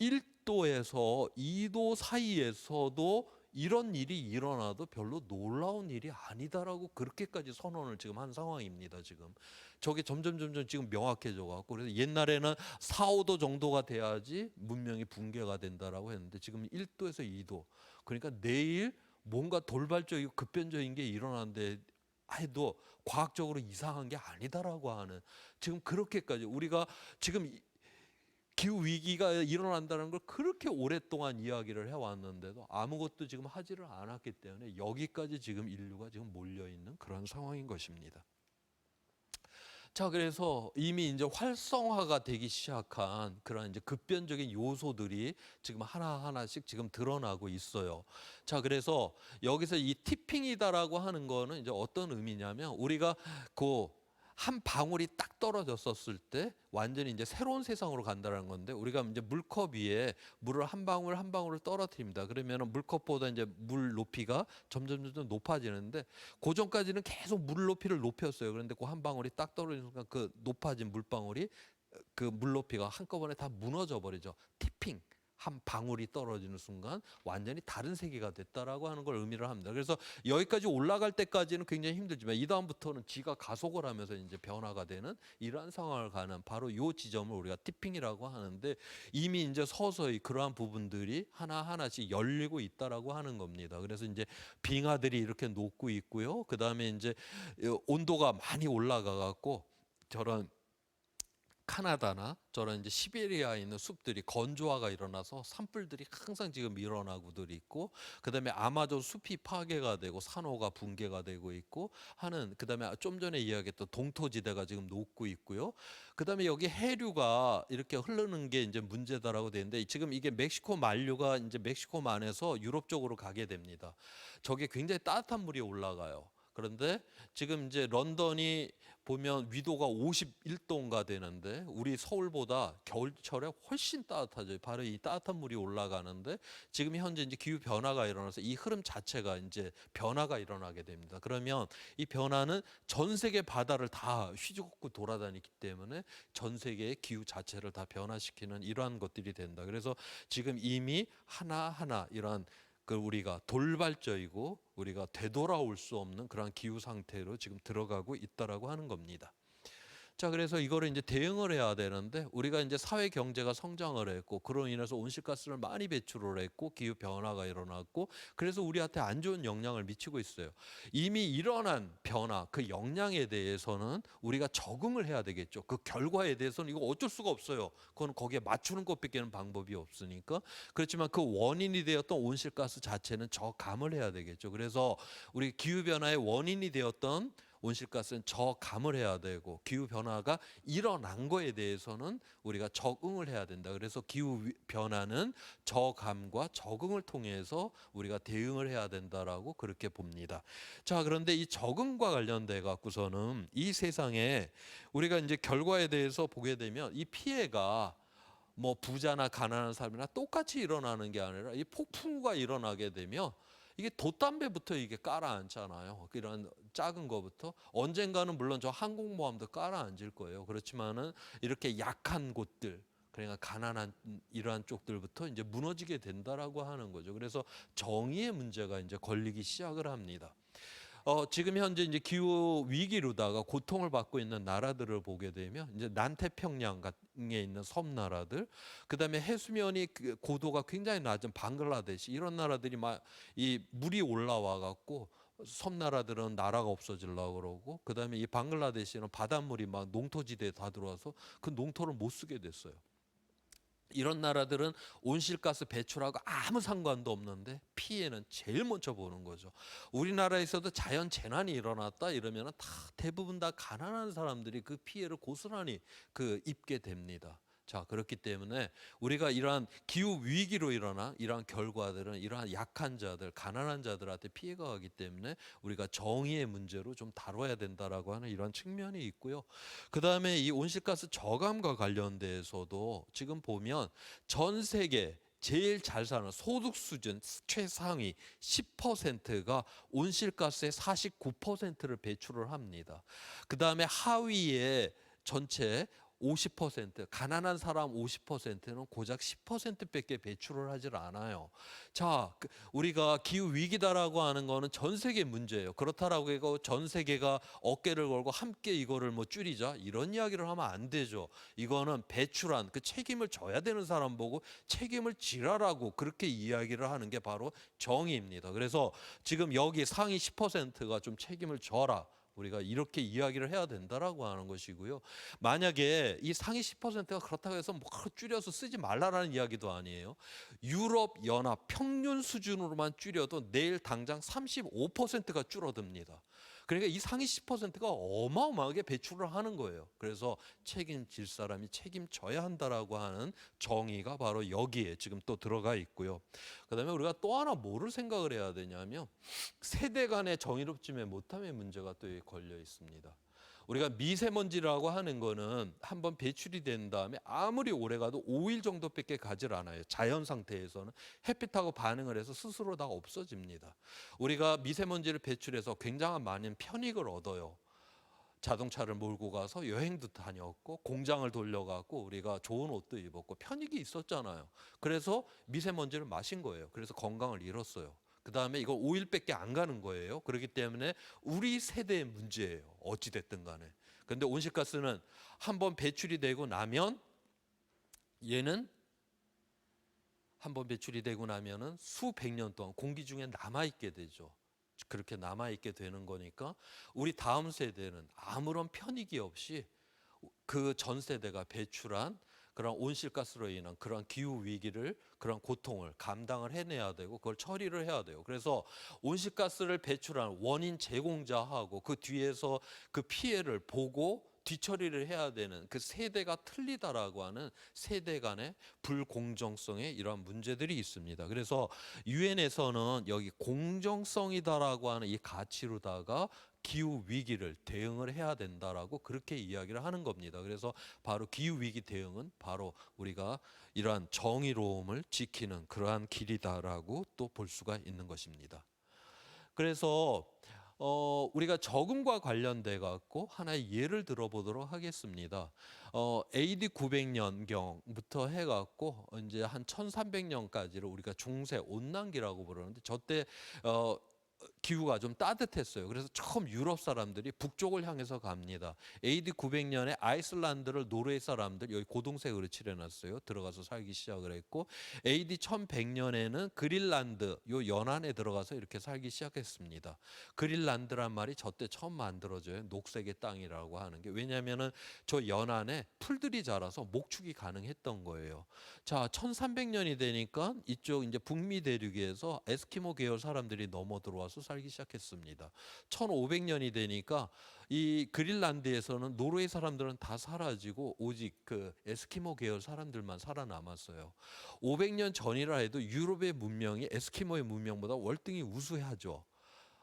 1도에서 2도 사이에서도 이런 일이 일어나도 별로 놀라운 일이 아니다라고 그렇게까지 선언을 지금 한 상황입니다. 지금 저게 점점 지금 명확해져 갖고, 그래서 옛날에는 4, 5도 정도가 돼야지 문명이 붕괴가 된다라고 했는데, 지금 1도에서 2도, 그러니까 내일 뭔가 돌발적이고 급변적인 게 일어나는데 해도 과학적으로 이상한 게 아니다라고 하는, 지금 그렇게까지 우리가 지금 기후 위기가 일어난다는 걸 그렇게 오랫동안 이야기를 해왔는데도 아무것도 지금 하지를 않았기 때문에 여기까지 지금 인류가 지금 몰려 있는 그런 상황인 것입니다. 자, 그래서 이미 이제 활성화가 되기 시작한 그런 이제 급변적인 요소들이 지금 하나하나씩 지금 드러나고 있어요. 자, 그래서 여기서 이 티핑이다라고 하는 거는 이제 어떤 의미냐면, 우리가 그 한 방울이 딱 떨어졌었을 때 완전히 이제 새로운 세상으로 간다는 건데, 우리가 이제 물컵 위에 물을 한 방울 한 방울을 떨어뜨립니다. 그러면 물컵보다 이제 물 높이가 점점 높아지는데, 그 전까지는 계속 물 높이를 높였어요. 그런데 그 한 방울이 딱 떨어지는 순간 그 높아진 물방울이, 그 물 높이가 한꺼번에 다 무너져 버리죠. 티핑. 한 방울이 떨어지는 순간 완전히 다른 세계가 됐다라고 하는 걸 의미를 합니다. 그래서 여기까지 올라갈 때까지는 굉장히 힘들지만, 이 다음부터는 지가 가속을 하면서 이제 변화가 되는 이러한 상황을 가는 바로 요 지점을 우리가 티핑이라고 하는데, 이미 이제 서서히 그러한 부분들이 하나하나씩 열리고 있다라고 하는 겁니다. 그래서 이제 빙하들이 이렇게 녹고 있고요. 그 다음에 이제 온도가 많이 올라가 갖고 저런 카나다나 저런 이제 시베리아에 있는 숲들이 건조화가 일어나서 산불들이 항상 지금 일어나고들 있고, 그다음에 아마존 숲이 파괴가 되고 산호가 붕괴가 되고 있고 하는, 그다음에 좀 전에 이야기했던 동토지대가 지금 녹고 있고요. 그다음에 여기 해류가 이렇게 흐르는 게 이제 문제다라고 되는데, 지금 이게 멕시코 만류가 이제 멕시코만에서 유럽 쪽으로 가게 됩니다. 저게 굉장히 따뜻한 물이 올라가요. 그런데 지금 이제 런던이 보면 위도가 51도인가 되는데, 우리 서울보다 겨울철에 훨씬 따뜻하죠. 바로 이 따뜻한 물이 올라가는데, 지금 현재 이제 기후 변화가 일어나서 이 흐름 자체가 이제 변화가 일어나게 됩니다. 그러면 이 변화는 전 세계 바다를 다 휘젓고 돌아다니기 때문에 전 세계의 기후 자체를 다 변화시키는 이러한 것들이 된다. 그래서 지금 이미 하나하나 이러한 그 우리가 돌발적이고 우리가 되돌아올 수 없는 그런 기후 상태로 지금 들어가고 있다라고 하는 겁니다. 자, 그래서 이거를 이제 대응을 해야 되는데, 우리가 이제 사회 경제가 성장을 했고, 그로 인해서 온실가스를 많이 배출을 했고, 기후 변화가 일어났고, 그래서 우리한테 안 좋은 영향을 미치고 있어요. 이미 일어난 변화, 그 영향에 대해서는 우리가 적응을 해야 되겠죠. 그 결과에 대해서는 이거 어쩔 수가 없어요. 그건 거기에 맞추는 것밖에는 방법이 없으니까. 그렇지만 그 원인이 되었던 온실가스 자체는 저감을 해야 되겠죠. 그래서 우리 기후 변화의 원인이 되었던 온실가스는 저감을 해야 되고, 기후 변화가 일어난 거에 대해서는 우리가 적응을 해야 된다. 그래서 기후 변화는 저감과 적응을 통해서 우리가 대응을 해야 된다라고 그렇게 봅니다. 자, 그런데 이 적응과 관련돼 갖고서는 이 세상에 우리가 이제 결과에 대해서 보게 되면, 이 피해가 뭐 부자나 가난한 사람이나 똑같이 일어나는 게 아니라, 이 폭풍우가 일어나게 되면 이게 돛담배부터 이게 깔아앉잖아요. 이런 작은 거부터 언젠가는 물론 저 항공모함도 깔아앉을 거예요. 그렇지만은 이렇게 약한 곳들, 그러니까 가난한 이러한 쪽들부터 이제 무너지게 된다라고 하는 거죠. 그래서 정의의 문제가 이제 걸리기 시작을 합니다. 지금 현재 이제 기후 위기로다가 고통을 받고 있는 나라들을 보게 되면, 이제 남태평양에 있는 섬 나라들, 그다음에 해수면이 고도가 굉장히 낮은 방글라데시, 이런 나라들이 막 이 물이 올라와 갖고 섬 나라들은 나라가 없어지려고 그러고, 그다음에 이 방글라데시는 바닷물이 막 농토지대에 다 들어와서 그 농토를 못 쓰게 됐어요. 이런 나라들은 온실가스 배출하고 아무 상관도 없는데 피해는 제일 먼저 보는 거죠. 우리나라에서도 자연 재난이 일어났다 이러면은 다 대부분 다 가난한 사람들이 그 피해를 고스란히 입게 됩니다. 자, 그렇기 때문에 우리가 이러한 기후 위기로 일어난 이러한 결과들은 이러한 약한 자들, 가난한 자들한테 피해가 가기 때문에 우리가 정의의 문제로 좀 다뤄야 된다라고 하는 이런 측면이 있고요. 그다음에 이 온실가스 저감과 관련돼서도 지금 보면 전 세계 제일 잘 사는 소득 수준 최상위 10%가 온실가스의 49%를 배출을 합니다. 그다음에 하위에 전체 50%, 가난한 사람 50%는 고작 10%밖에 배출을 하질 않아요. 자, 우리가 기후 위기다라고 하는 거는 전 세계 문제예요. 그렇다라고 해서 전 세계가 어깨를 걸고 함께 이거를 뭐 줄이자 이런 이야기를 하면 안 되죠. 이거는 배출한 그 책임을 져야 되는 사람 보고 책임을 지라라고 그렇게 이야기를 하는 게 바로 정의입니다. 그래서 지금 여기 상위 10%가 좀 책임을 져라. 우리가 이렇게 이야기를 해야 된다라고 하는 것이고요. 만약에 이 상위 10%가 그렇다고 해서 뭐 줄여서 쓰지 말라라는 이야기도 아니에요. 유럽 연합 평균 수준으로만 줄여도 내일 당장 35%가 줄어듭니다. 그러니까 이 상위 10%가 어마어마하게 배출을 하는 거예요. 그래서 책임질 사람이 책임져야 한다라고 하는 정의가 바로 여기에 지금 또 들어가 있고요. 그다음에 우리가 또 하나 뭐를 생각을 해야 되냐면 세대 간의 정의롭지 못함의 문제가 또 걸려 있습니다. 우리가 미세먼지라고 하는 거는 한번 배출이 된 다음에 아무리 오래 가도 5일 정도밖에 가질 않아요. 자연 상태에서는 햇빛하고 반응을 해서 스스로 다 없어집니다. 우리가 미세먼지를 배출해서 굉장한 많은 편익을 얻어요. 자동차를 몰고 가서 여행도 다녔고 공장을 돌려갖고 우리가 좋은 옷도 입었고 편익이 있었잖아요. 그래서 미세먼지를 마신 거예요. 그래서 건강을 잃었어요. 그 다음에 이거 5일밖에 안 가는 거예요. 그렇기 때문에 우리 세대의 문제예요. 어찌 됐든 간에. 그런데 온실가스는 한번 배출이 되고 나면 얘는 한번 배출이 되고 나면은 수백 년 동안 공기 중에 남아 있게 되죠. 그렇게 남아 있게 되는 거니까 우리 다음 세대는 아무런 편익이 없이 그 전 세대가 배출한 그런 온실가스로 인한 그런 기후 위기를 그런 고통을 감당을 해내야 되고 그걸 처리를 해야 돼요. 그래서 온실가스를 배출한 원인 제공자하고 그 뒤에서 그 피해를 보고 뒤처리를 해야 되는 그 세대가 틀리다라고 하는 세대 간의 불공정성에 이러한 문제들이 있습니다. 그래서 유엔에서는 여기 공정성이다라고 하는 이 가치로다가 기후 위기를 대응을 해야 된다라고 그렇게 이야기를 하는 겁니다. 그래서 바로 기후 위기 대응은 바로 우리가 이러한 정의로움을 지키는 그러한 길이다라고 또 볼 수가 있는 것입니다. 그래서 우리가 적응과 관련돼 갖고 하나의 예를 들어보도록 하겠습니다. AD 900년경부터 해갖고 이제 한 1300년까지를 우리가 중세 온난기라고 부르는데 저때 기후가 좀 따뜻했어요. 그래서 처음 유럽 사람들이 북쪽을 향해서 갑니다. AD 900년에 아이슬란드를 노르웨이 사람들 여기 고동색으로 칠해놨어요. 들어가서 살기 시작을 했고 AD 1100년에는 그린란드 요 연안에 들어가서 이렇게 살기 시작했습니다. 그린란드란 말이 저때 처음 만들어져요. 녹색의 땅이라고 하는 게 왜냐하면은 저 연안에 풀들이 자라서 목축이 가능했던 거예요. 자, 1300년이 되니까 이쪽 이제 북미 대륙에서 에스키모 계열 사람들이 넘어 들어와서 살기 시작했습니다. 1500년이 되니까 이 그린란드에서는 노르웨이 사람들은 다 사라지고 오직 그 에스키모 계열 사람들만 살아남았어요. 500년 전이라 해도 유럽의 문명이 에스키모의 문명보다 월등히 우수하죠.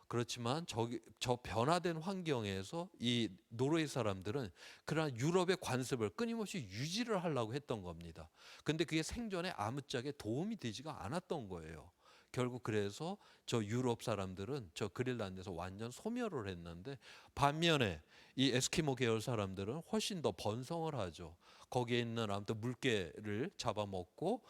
그렇지만 저 변화된 환경에서 이 노르웨이 사람들은 그러한 유럽의 관습을 끊임없이 유지를 하려고 했던 겁니다. 근데 그게 생존에 아무짝에 도움이 되지가 않았던 거예요. 결국 그래서 저 유럽 사람들은 저 그린란드에서 완전 소멸을 했는데 반면에 이 에스키모 계열 사람들은 훨씬 더 번성을 하죠. 거기에 있는 아무튼 물개를 잡아먹고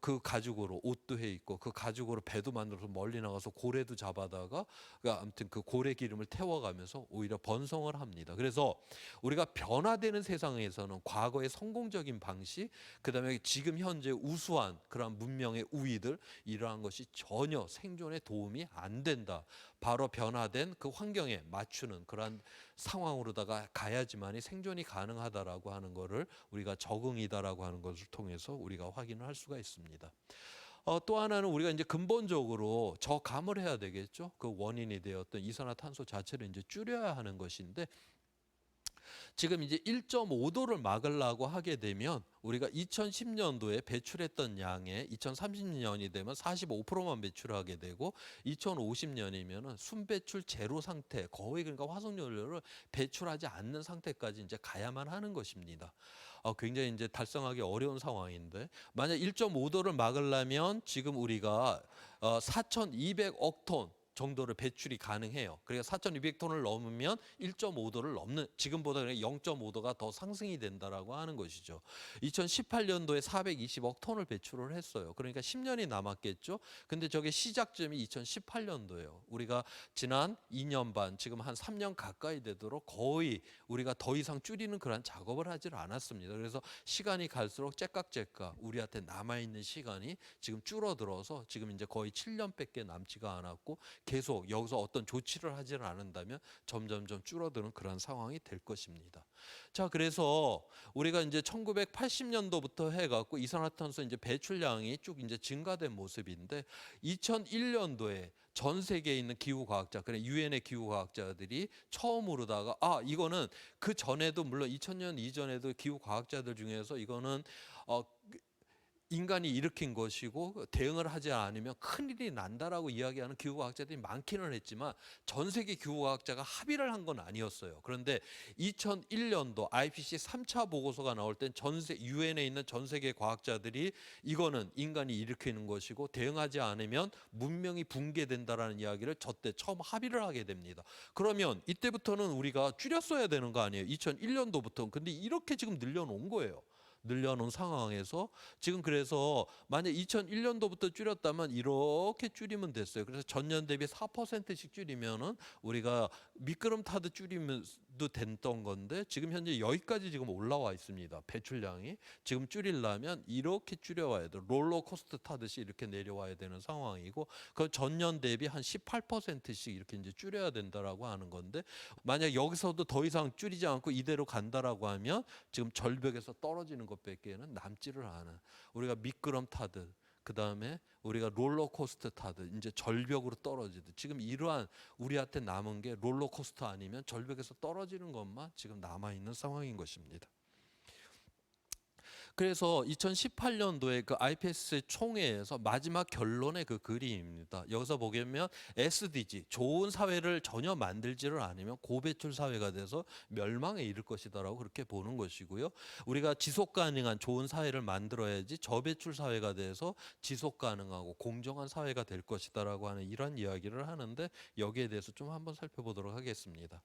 그 가죽으로 옷도 해 입고 그 가죽으로 배도 만들어서 멀리 나가서 고래도 잡아다가 아무튼 그 고래 기름을 태워가면서 오히려 번성을 합니다. 그래서 우리가 변화되는 세상에서는 과거의 성공적인 방식, 그다음에 지금 현재 우수한 그런 문명의 우위들 이러한 것이 전혀 생존에 도움이 안 된다. 바로 변화된 그 환경에 맞추는 그러한 상황으로다가 가야지만이 생존이 가능하다라고 하는 것을 우리가 적응이다라고 하는 것을 통해서 우리가 확인을 할 수가 있습니다. 또 하나는 우리가 이제 근본적으로 저감을 해야 되겠죠. 그 원인이 되었던 이산화탄소 자체를 이제 줄여야 하는 것인데, 지금 이제 1.5도를 막으려고 하게 되면 우리가 2010년도에 배출했던 양의 2030년이 되면 45%만 배출하게 되고, 2050년이면은 순배출 제로 상태, 거의 그러니까 화석연료를 배출하지 않는 상태까지 이제 가야만 하는 것입니다. 굉장히 이제 달성하기 어려운 상황인데, 만약 1.5도를 막으려면 지금 우리가 4,200억 톤 정도를 배출이 가능해요. 그러니까 4,200톤을 넘으면 1.5도를 넘는, 지금보다 0.5도가 더 상승이 된다라고 하는 것이죠. 2018년도에 420억 톤을 배출을 했어요. 그러니까 10년이 남았겠죠. 근데 저게 시작점이 2018년도예요. 우리가 지난 2년 반, 지금 한 3년 가까이 되도록 거의 우리가 더 이상 줄이는 그런 작업을 하질 않았습니다. 그래서 시간이 갈수록 째깍째깍 우리한테 남아있는 시간이 지금 줄어들어서 지금 이제 거의 7년밖에 남지가 않았고, 계속 여기서 어떤 조치를 하지를 않는다면 점점점 줄어드는 그런 상황이 될 것입니다. 자, 그래서 우리가 이제 1980년도부터 해갖고 이산화탄소 이제 배출량이 쭉 이제 증가된 모습인데, 2001년도에 전 세계에 있는 기후과학자, 그래 유엔의 기후과학자들이 처음으로다가 이거는 그 전에도 물론 2000년 이전에도 기후과학자들 중에서 이거는 인간이 일으킨 것이고 대응을 하지 않으면 큰일이 난다라고 이야기하는 기후과학자들이 많기는 했지만 전 세계 기후과학자가 합의를 한 건 아니었어요. 그런데 2001년도 IPCC 3차 보고서가 나올 땐 유엔에 있는 전 세계 과학자들이 이거는 인간이 일으키는 것이고 대응하지 않으면 문명이 붕괴된다라는 이야기를 저때 처음 합의를 하게 됩니다. 그러면 이때부터는 우리가 줄였어야 되는 거 아니에요? 2001년도부터. 근데 이렇게 지금 늘려놓은 거예요. 늘려놓은 상황에서 지금, 그래서 만약 2001년도부터 줄였다면 이렇게 줄이면 됐어요. 그래서 전년 대비 4%씩 줄이면은 우리가 미끄럼 타듯 줄이면도 됐던 건데, 지금 현재 여기까지 지금 올라와 있습니다. 배출량이 지금 줄이려면 이렇게 줄여와야 돼. 롤러코스터 타듯이 이렇게 내려와야 되는 상황이고, 그 전년 대비 한 18%씩 이렇게 이제 줄여야 된다라고 하는 건데, 만약 여기서도 더 이상 줄이지 않고 이대로 간다라고 하면 지금 절벽에서 떨어지는 것밖에는 남지를 않아. 우리가 미끄럼 타듯, 그 다음에 우리가 롤러코스터 타듯 이제 절벽으로 떨어지듯, 지금 이러한 우리한테 남은 게 롤러코스터 아니면 절벽에서 떨어지는 것만 지금 남아 있는 상황인 것입니다. 그래서 2018년도에 그 IPCC 총회에서 마지막 결론의 그 그림입니다. 여기서 보면 SDG, 좋은 사회를 전혀 만들지를 않으면 고배출 사회가 돼서 멸망에 이를 것이다라고 그렇게 보는 것이고요. 우리가 지속 가능한 좋은 사회를 만들어야지 저배출 사회가 돼서 지속 가능하고 공정한 사회가 될 것이다라고 하는 이런 이야기를 하는데, 여기에 대해서 좀 한번 살펴보도록 하겠습니다.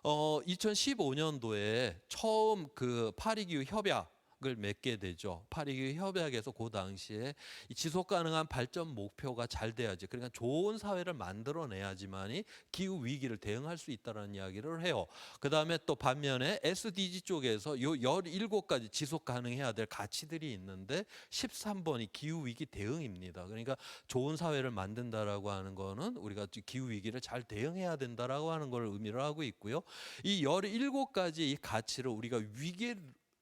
2015년도에 처음 그 파리기후 협약 을 맺게 되죠. 파리기후 협약에서 그 당시에 이 지속 가능한 발전 목표가 잘 돼야지, 그러니까 좋은 사회를 만들어내야지만이 기후 위기를 대응할 수 있다라는 이야기를 해요. 그 다음에 또 반면에 SDG 쪽에서 요 17가지 지속 가능해야 될 가치들이 있는데 13번이 기후 위기 대응입니다. 그러니까 좋은 사회를 만든다라고 하는 거는 우리가 기후 위기를 잘 대응해야 된다라고 하는 걸 의미를 하고 있고요. 이 17가지 이 가치를 우리가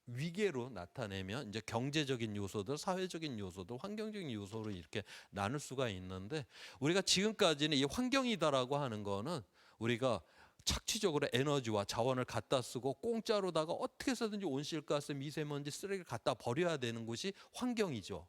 위계로 나타내면 이제 경제적인 요소들, 사회적인 요소들, 환경적인 요소로 이렇게 나눌 수가 있는데, 우리가 지금까지는 이 환경이다라고 하는 거는 우리가 착취적으로 에너지와 자원을 갖다 쓰고 공짜로다가 어떻게 해서든지 온실가스, 미세먼지, 쓰레기를 갖다 버려야 되는 곳이 환경이죠.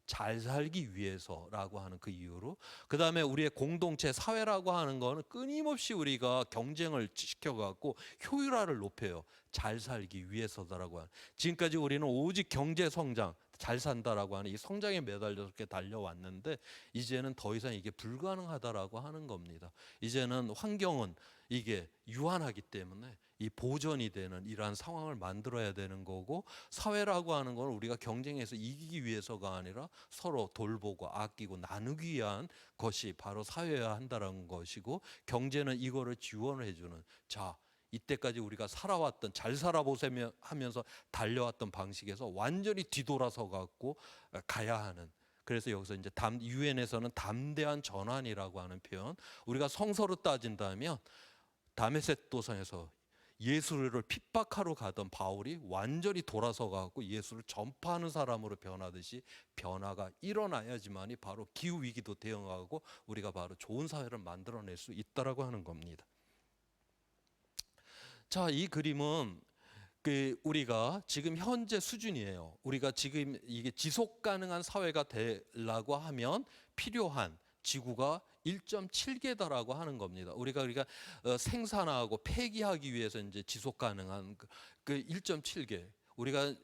잘 살기 위해서라고 하는 그 이유로. 그 다음에 우리의 공동체 사회라고 하는 거는 끊임없이 우리가 경쟁을 시켜갖고 효율화를 높여요. 잘 살기 위해서다라고 하는. 지금까지 우리는 오직 경제 성장, 잘 산다라고 하는 이 성장에 매달려서 이렇게 달려왔는데, 이제는 더 이상 이게 불가능하다라고 하는 겁니다. 이제는 환경은 이게 유한하기 때문에 이 보전이 되는 이러한 상황을 만들어야 되는 거고, 사회라고 하는 건 우리가 경쟁에서 이기기 위해서가 아니라 서로 돌보고 아끼고 나누기 위한 것이 바로 사회여야 한다는 것이고, 경제는 이거를 지원을 해주는, 자 이때까지 우리가 살아왔던, 잘 살아보세요 하면서 달려왔던 방식에서 완전히 뒤돌아서 갖고 가야 하는. 그래서 여기서 이제 유엔에서는 담대한 전환이라고 하는 표현, 우리가 성서로 따진다면 다메섹 도상에서 예수를 핍박하러 가던 바울이 완전히 돌아서 가고 예수를 전파하는 사람으로 변하듯이 변화가 일어나야지만이 바로 기후 위기도 대응하고 우리가 바로 좋은 사회를 만들어낼 수 있다라고 하는 겁니다. 자, 이 그림은 우리가 지금 현재 수준이에요. 우리가 지금 이게 지속 가능한 사회가 되려고 하면 필요한 지구가 1.7개다라고 하는 겁니다. 우리가 생산하고 폐기하기 위해서 이제 지속 가능한 그 1.7개. 우리가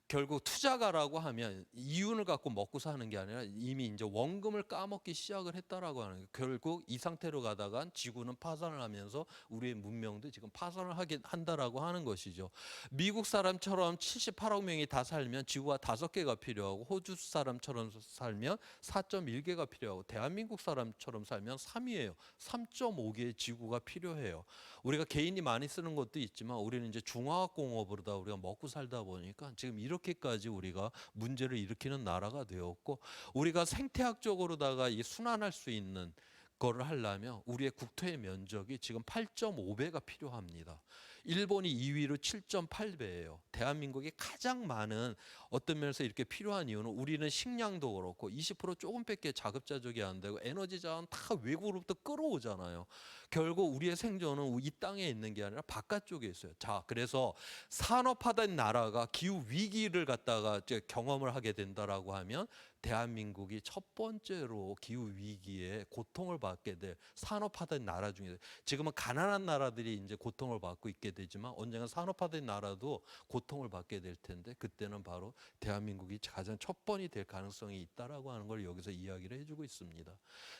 결국 투자가라고 하면 이윤을 갖고 먹고 사는 게 아니라 이미 이제 원금을 까먹기 시작을 했다라고 하는 거예요. 결국 이 상태로 가다간 지구는 파산을 하면서 우리의 문명도 지금 파산을 한다라고 하는 것이죠. 미국 사람처럼 78억 명이 다 살면 지구가 5개가 필요하고, 호주 사람처럼 살면 4.1개가 필요하고, 대한민국 사람처럼 살면 3이에요. 3.5개의 지구가 필요해요. 우리가 개인이 많이 쓰는 것도 있지만 우리는 이제 중화학공업으로다 우리가 먹고 살다 보니까 지금 이렇게까지 우리가 문제를 일으키는 나라가 되었고, 우리가 생태학적으로다가 이 순환할 수 있는 거를 하려면 우리의 국토의 면적이 지금 8.5배가 필요합니다. 일본이 2위로 7.8배예요. 대한민국이 가장 많은 어떤 면에서 이렇게 필요한 이유는 우리는 식량도 그렇고 20% 조금밖에 자급자족이 안 되고 에너지 자원 다 외국으로부터 끌어오잖아요. 결국 우리의 생존은 이 땅에 있는 게 아니라 바깥쪽에 있어요. 자, 그래서 산업화된 나라가 기후 위기를 갖다가 경험을 하게 된다라고 하면 대한민국이 첫 번째로 기후 위기에 고통을 받게 될 산업화된 나라 중에, 지금은 가난한 나라들이 이제 고통을 받고 있게 되지만 언젠가 산업화된 나라도 고통을 받게 될 텐데 그때는 바로 대한민국이 가장 첫 번이 될 가능성이 있다라고 하는 걸 여기서 이야기를 해주고 있습니다.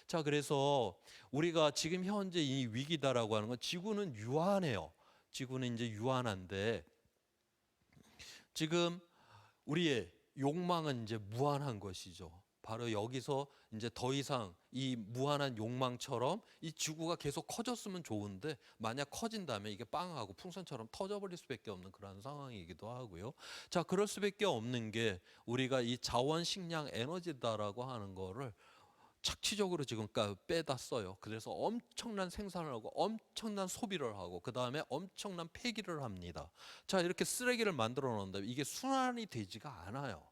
자, 그래서 우리가 지금 현재 이 위기다라고 하는 건 지구는 유한해요. 지구는 이제 유한한데 지금 우리의 욕망은 이제 무한한 것이죠. 바로 여기서 이제 더 이상 이 무한한 욕망처럼 이 지구가 계속 커졌으면 좋은데 만약 커진다면 이게 빵하고 풍선처럼 터져버릴 수밖에 없는 그런 상황이기도 하고요. 자, 그럴 수밖에 없는 게 우리가 이 자원, 식량, 에너지다라고 하는 거를 착취적으로 지금 빼다 써요. 그래서 엄청난 생산을 하고 엄청난 소비를 하고 그 다음에 엄청난 폐기를 합니다. 자, 이렇게 쓰레기를 만들어 놓는다면 이게 순환이 되지가 않아요.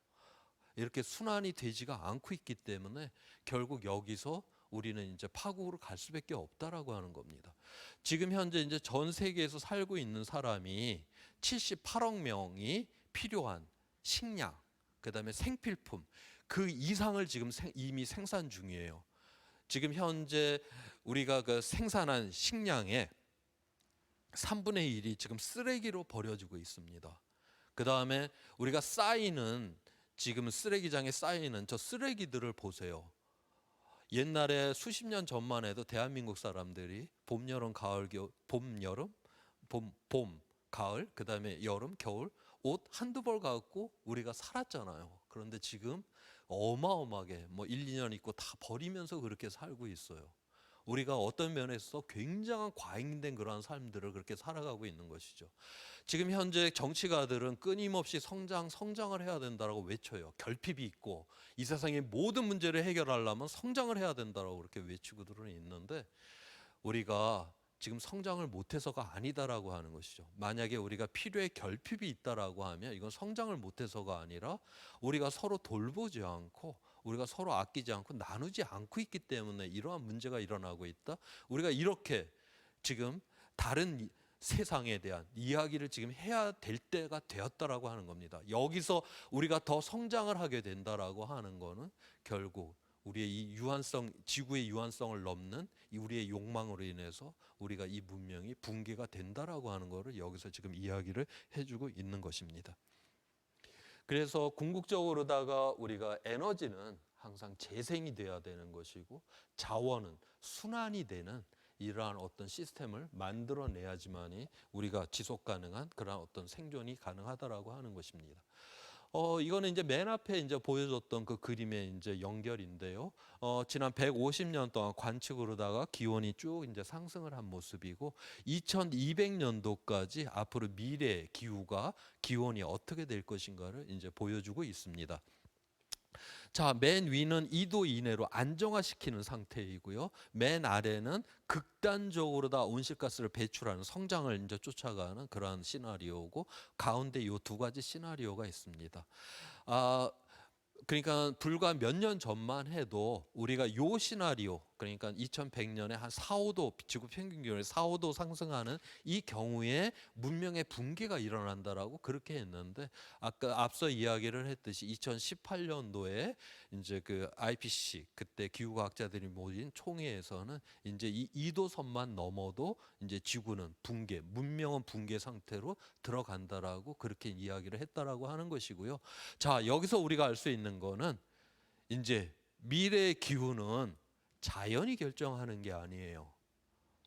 이렇게 순환이 되지가 않고 있기 때문에 결국 여기서 우리는 이제 파국으로 갈 수밖에 없다라고 하는 겁니다. 지금 현재 이제 전 세계에서 살고 있는 사람이 78억 명이 필요한 식량, 그다음에 생필품 그 이상을 지금 이미 생산 중이에요. 지금 현재 우리가 그 생산한 식량의 3분의 1이 지금 쓰레기로 버려지고 있습니다. 그 다음에 우리가 쌓이는 지금 쓰레기장에 쌓이는 저 쓰레기들을 보세요. 옛날에 수십 년 전만 해도 대한민국 사람들이 봄, 여름, 가을, 봄, 여름, 봄, 가을, 그 다음에 여름, 겨울 옷 한두 벌 갖고 우리가 살았잖아요. 그런데 지금 어마어마하게 뭐 1, 2년 입고 다 버리면서 그렇게 살고 있어요. 우리가 어떤 면에서 굉장한 과잉된 그러한 삶들을 그렇게 살아가고 있는 것이죠. 지금 현재 정치가들은 끊임없이 성장을 해야 된다라고 외쳐요. 결핍이 있고 이 세상의 모든 문제를 해결하려면 성장을 해야 된다라고 그렇게 외치고들은 있는데 우리가 지금 성장을 못해서가 아니다라고 하는 것이죠. 만약에 우리가 필요에 결핍이 있다라고 하면 이건 성장을 못해서가 아니라 우리가 서로 돌보지 않고 우리가 서로 아끼지 않고 나누지 않고 있기 때문에 이러한 문제가 일어나고 있다. 우리가 이렇게 지금 다른 세상에 대한 이야기를 지금 해야 될 때가 되었다라고 하는 겁니다. 여기서 우리가 더 성장을 하게 된다라고 하는 거는 결국 우리의 이 유한성, 지구의 유한성을 넘는 우리의 욕망으로 인해서 우리가 이 문명이 붕괴가 된다라고 하는 것을 여기서 지금 이야기를 해주고 있는 것입니다. 그래서 궁극적으로다가 우리가 에너지는 항상 재생이 돼야 되는 것이고 자원은 순환이 되는 이러한 어떤 시스템을 만들어내야지만이 우리가 지속 가능한 그런 어떤 생존이 가능하다라고 하는 것입니다. 이거는 이제 맨 앞에 이제 보여줬던 그 그림의 이제 연결인데요. 지난 150년 동안 관측으로다가 기온이 쭉 이제 상승을 한 모습이고 2200년도까지 앞으로 미래 기후가 기온이 어떻게 될 것인가를 이제 보여주고 있습니다. 자, 맨 위는 2도 이내로 안정화시키는 상태이고요. 맨 아래는 극단적으로 다 온실가스를 배출하는 성장을 이제 쫓아가는 그러한 시나리오고, 가운데 이 두 가지 시나리오가 있습니다. 아, 그러니까 불과 몇 년 전만 해도 우리가 요 시나리오, 그러니까 2100년에 한 4, 5도 지구 평균 기온이 4, 5도 상승하는 이 경우에 문명의 붕괴가 일어난다라고 그렇게 했는데, 아까 앞서 이야기를 했듯이 2018년도에 이제 그 IPCC, 그때 기후과학자들이 모인 총회에서는 이제 이 2도 선만 넘어도 이제 지구는 붕괴, 문명은 붕괴 상태로 들어간다라고 그렇게 이야기를 했다라고 하는 것이고요. 자, 여기서 우리가 알 수 있는 거는 이제 미래의 기후는 자연이 결정하는 게 아니에요.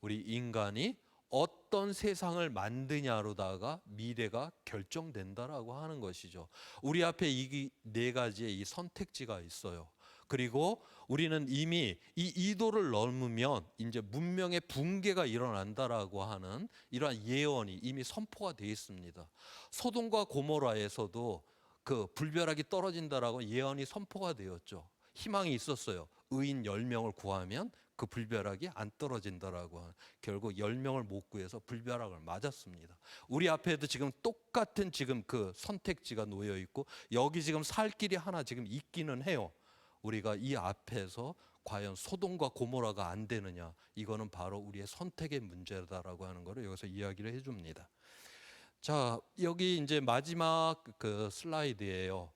우리 인간이 어떤 세상을 만드냐로다가 미래가 결정된다라고 하는 것이죠. 우리 앞에 이 네 가지의 이 선택지가 있어요. 그리고 우리는 이미 이 2도를 넘으면 이제 문명의 붕괴가 일어난다라고 하는 이러한 예언이 이미 선포가 되어 있습니다. 소돔과 고모라에서도 그 불벼락이 떨어진다라고 예언이 선포가 되었죠. 희망이 있었어요. 의인 10명을 구하면 그 불벼락이 안 떨어진다라고. 결국 10명을 못 구해서 불벼락을 맞았습니다. 우리 앞에도 지금 똑같은 지금 그 선택지가 놓여 있고, 여기 지금 살 길이 하나 지금 있기는 해요. 우리가 이 앞에서 과연 소돔과 고모라가 안 되느냐, 이거는 바로 우리의 선택의 문제다라고 하는 것을 여기서 이야기를 해줍니다. 자, 여기 이제 마지막 그 슬라이드예요.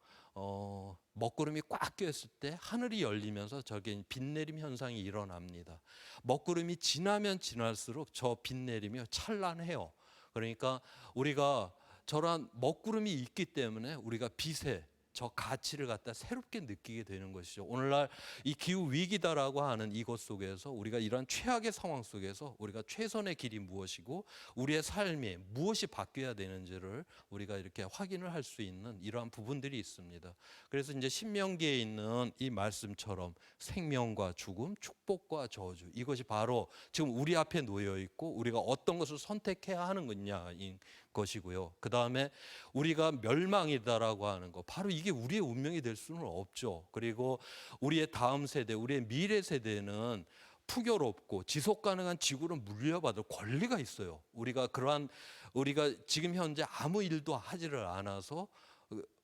먹구름이 꽉 꼈을 때 하늘이 열리면서 저게 빛내림 현상이 일어납니다. 먹구름이 지나면 지날수록 저 빛내림이 찬란해요. 그러니까 우리가 저런 먹구름이 있기 때문에 우리가 빛의 저 가치를 갖다 새롭게 느끼게 되는 것이죠. 오늘날 이 기후 위기다라고 하는 이것 속에서 우리가 이런 최악의 상황 속에서 우리가 최선의 길이 무엇이고 우리의 삶에 무엇이 바뀌어야 되는지를 우리가 이렇게 확인을 할 수 있는 이러한 부분들이 있습니다. 그래서 이제 신명기에 있는 이 말씀처럼 생명과 죽음, 축복과 저주, 이것이 바로 지금 우리 앞에 놓여 있고 우리가 어떤 것을 선택해야 하는 거냐인 것이고요. 그 다음에 우리가 멸망이다라고 하는 거, 바로 이게 우리의 운명이 될 수는 없죠. 그리고 우리의 다음 세대, 우리의 미래 세대는 풍요롭고 지속 가능한 지구를 물려받을 권리가 있어요. 우리가 지금 현재 아무 일도 하지를 않아서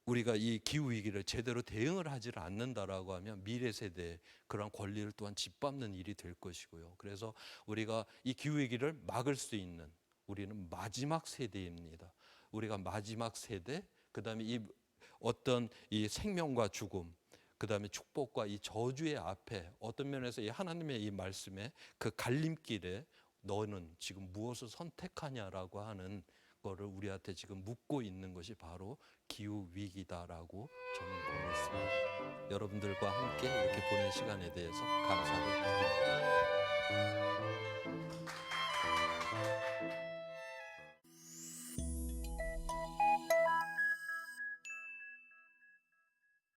우리가 이 기후 위기를 제대로 대응을 하지를 않는다라고 하면 미래 세대의 그런 권리를 또한 짓밟는 일이 될 것이고요. 그래서 우리가 이 기후 위기를 막을 수 있는, 우리는 마지막 세대입니다. 우리가 마지막 세대, 그다음에 이 어떤 이 생명과 죽음, 그다음에 축복과 이 저주의 앞에 어떤 면에서 이 하나님의 이 말씀에 그 갈림길에 너는 지금 무엇을 선택하냐라고 하는 거를 우리한테 지금 묻고 있는 것이 바로 기후 위기다라고 저는 보고 있습니다. 여러분들과 함께 이렇게 보낸 시간에 대해서 감사를 드립니다.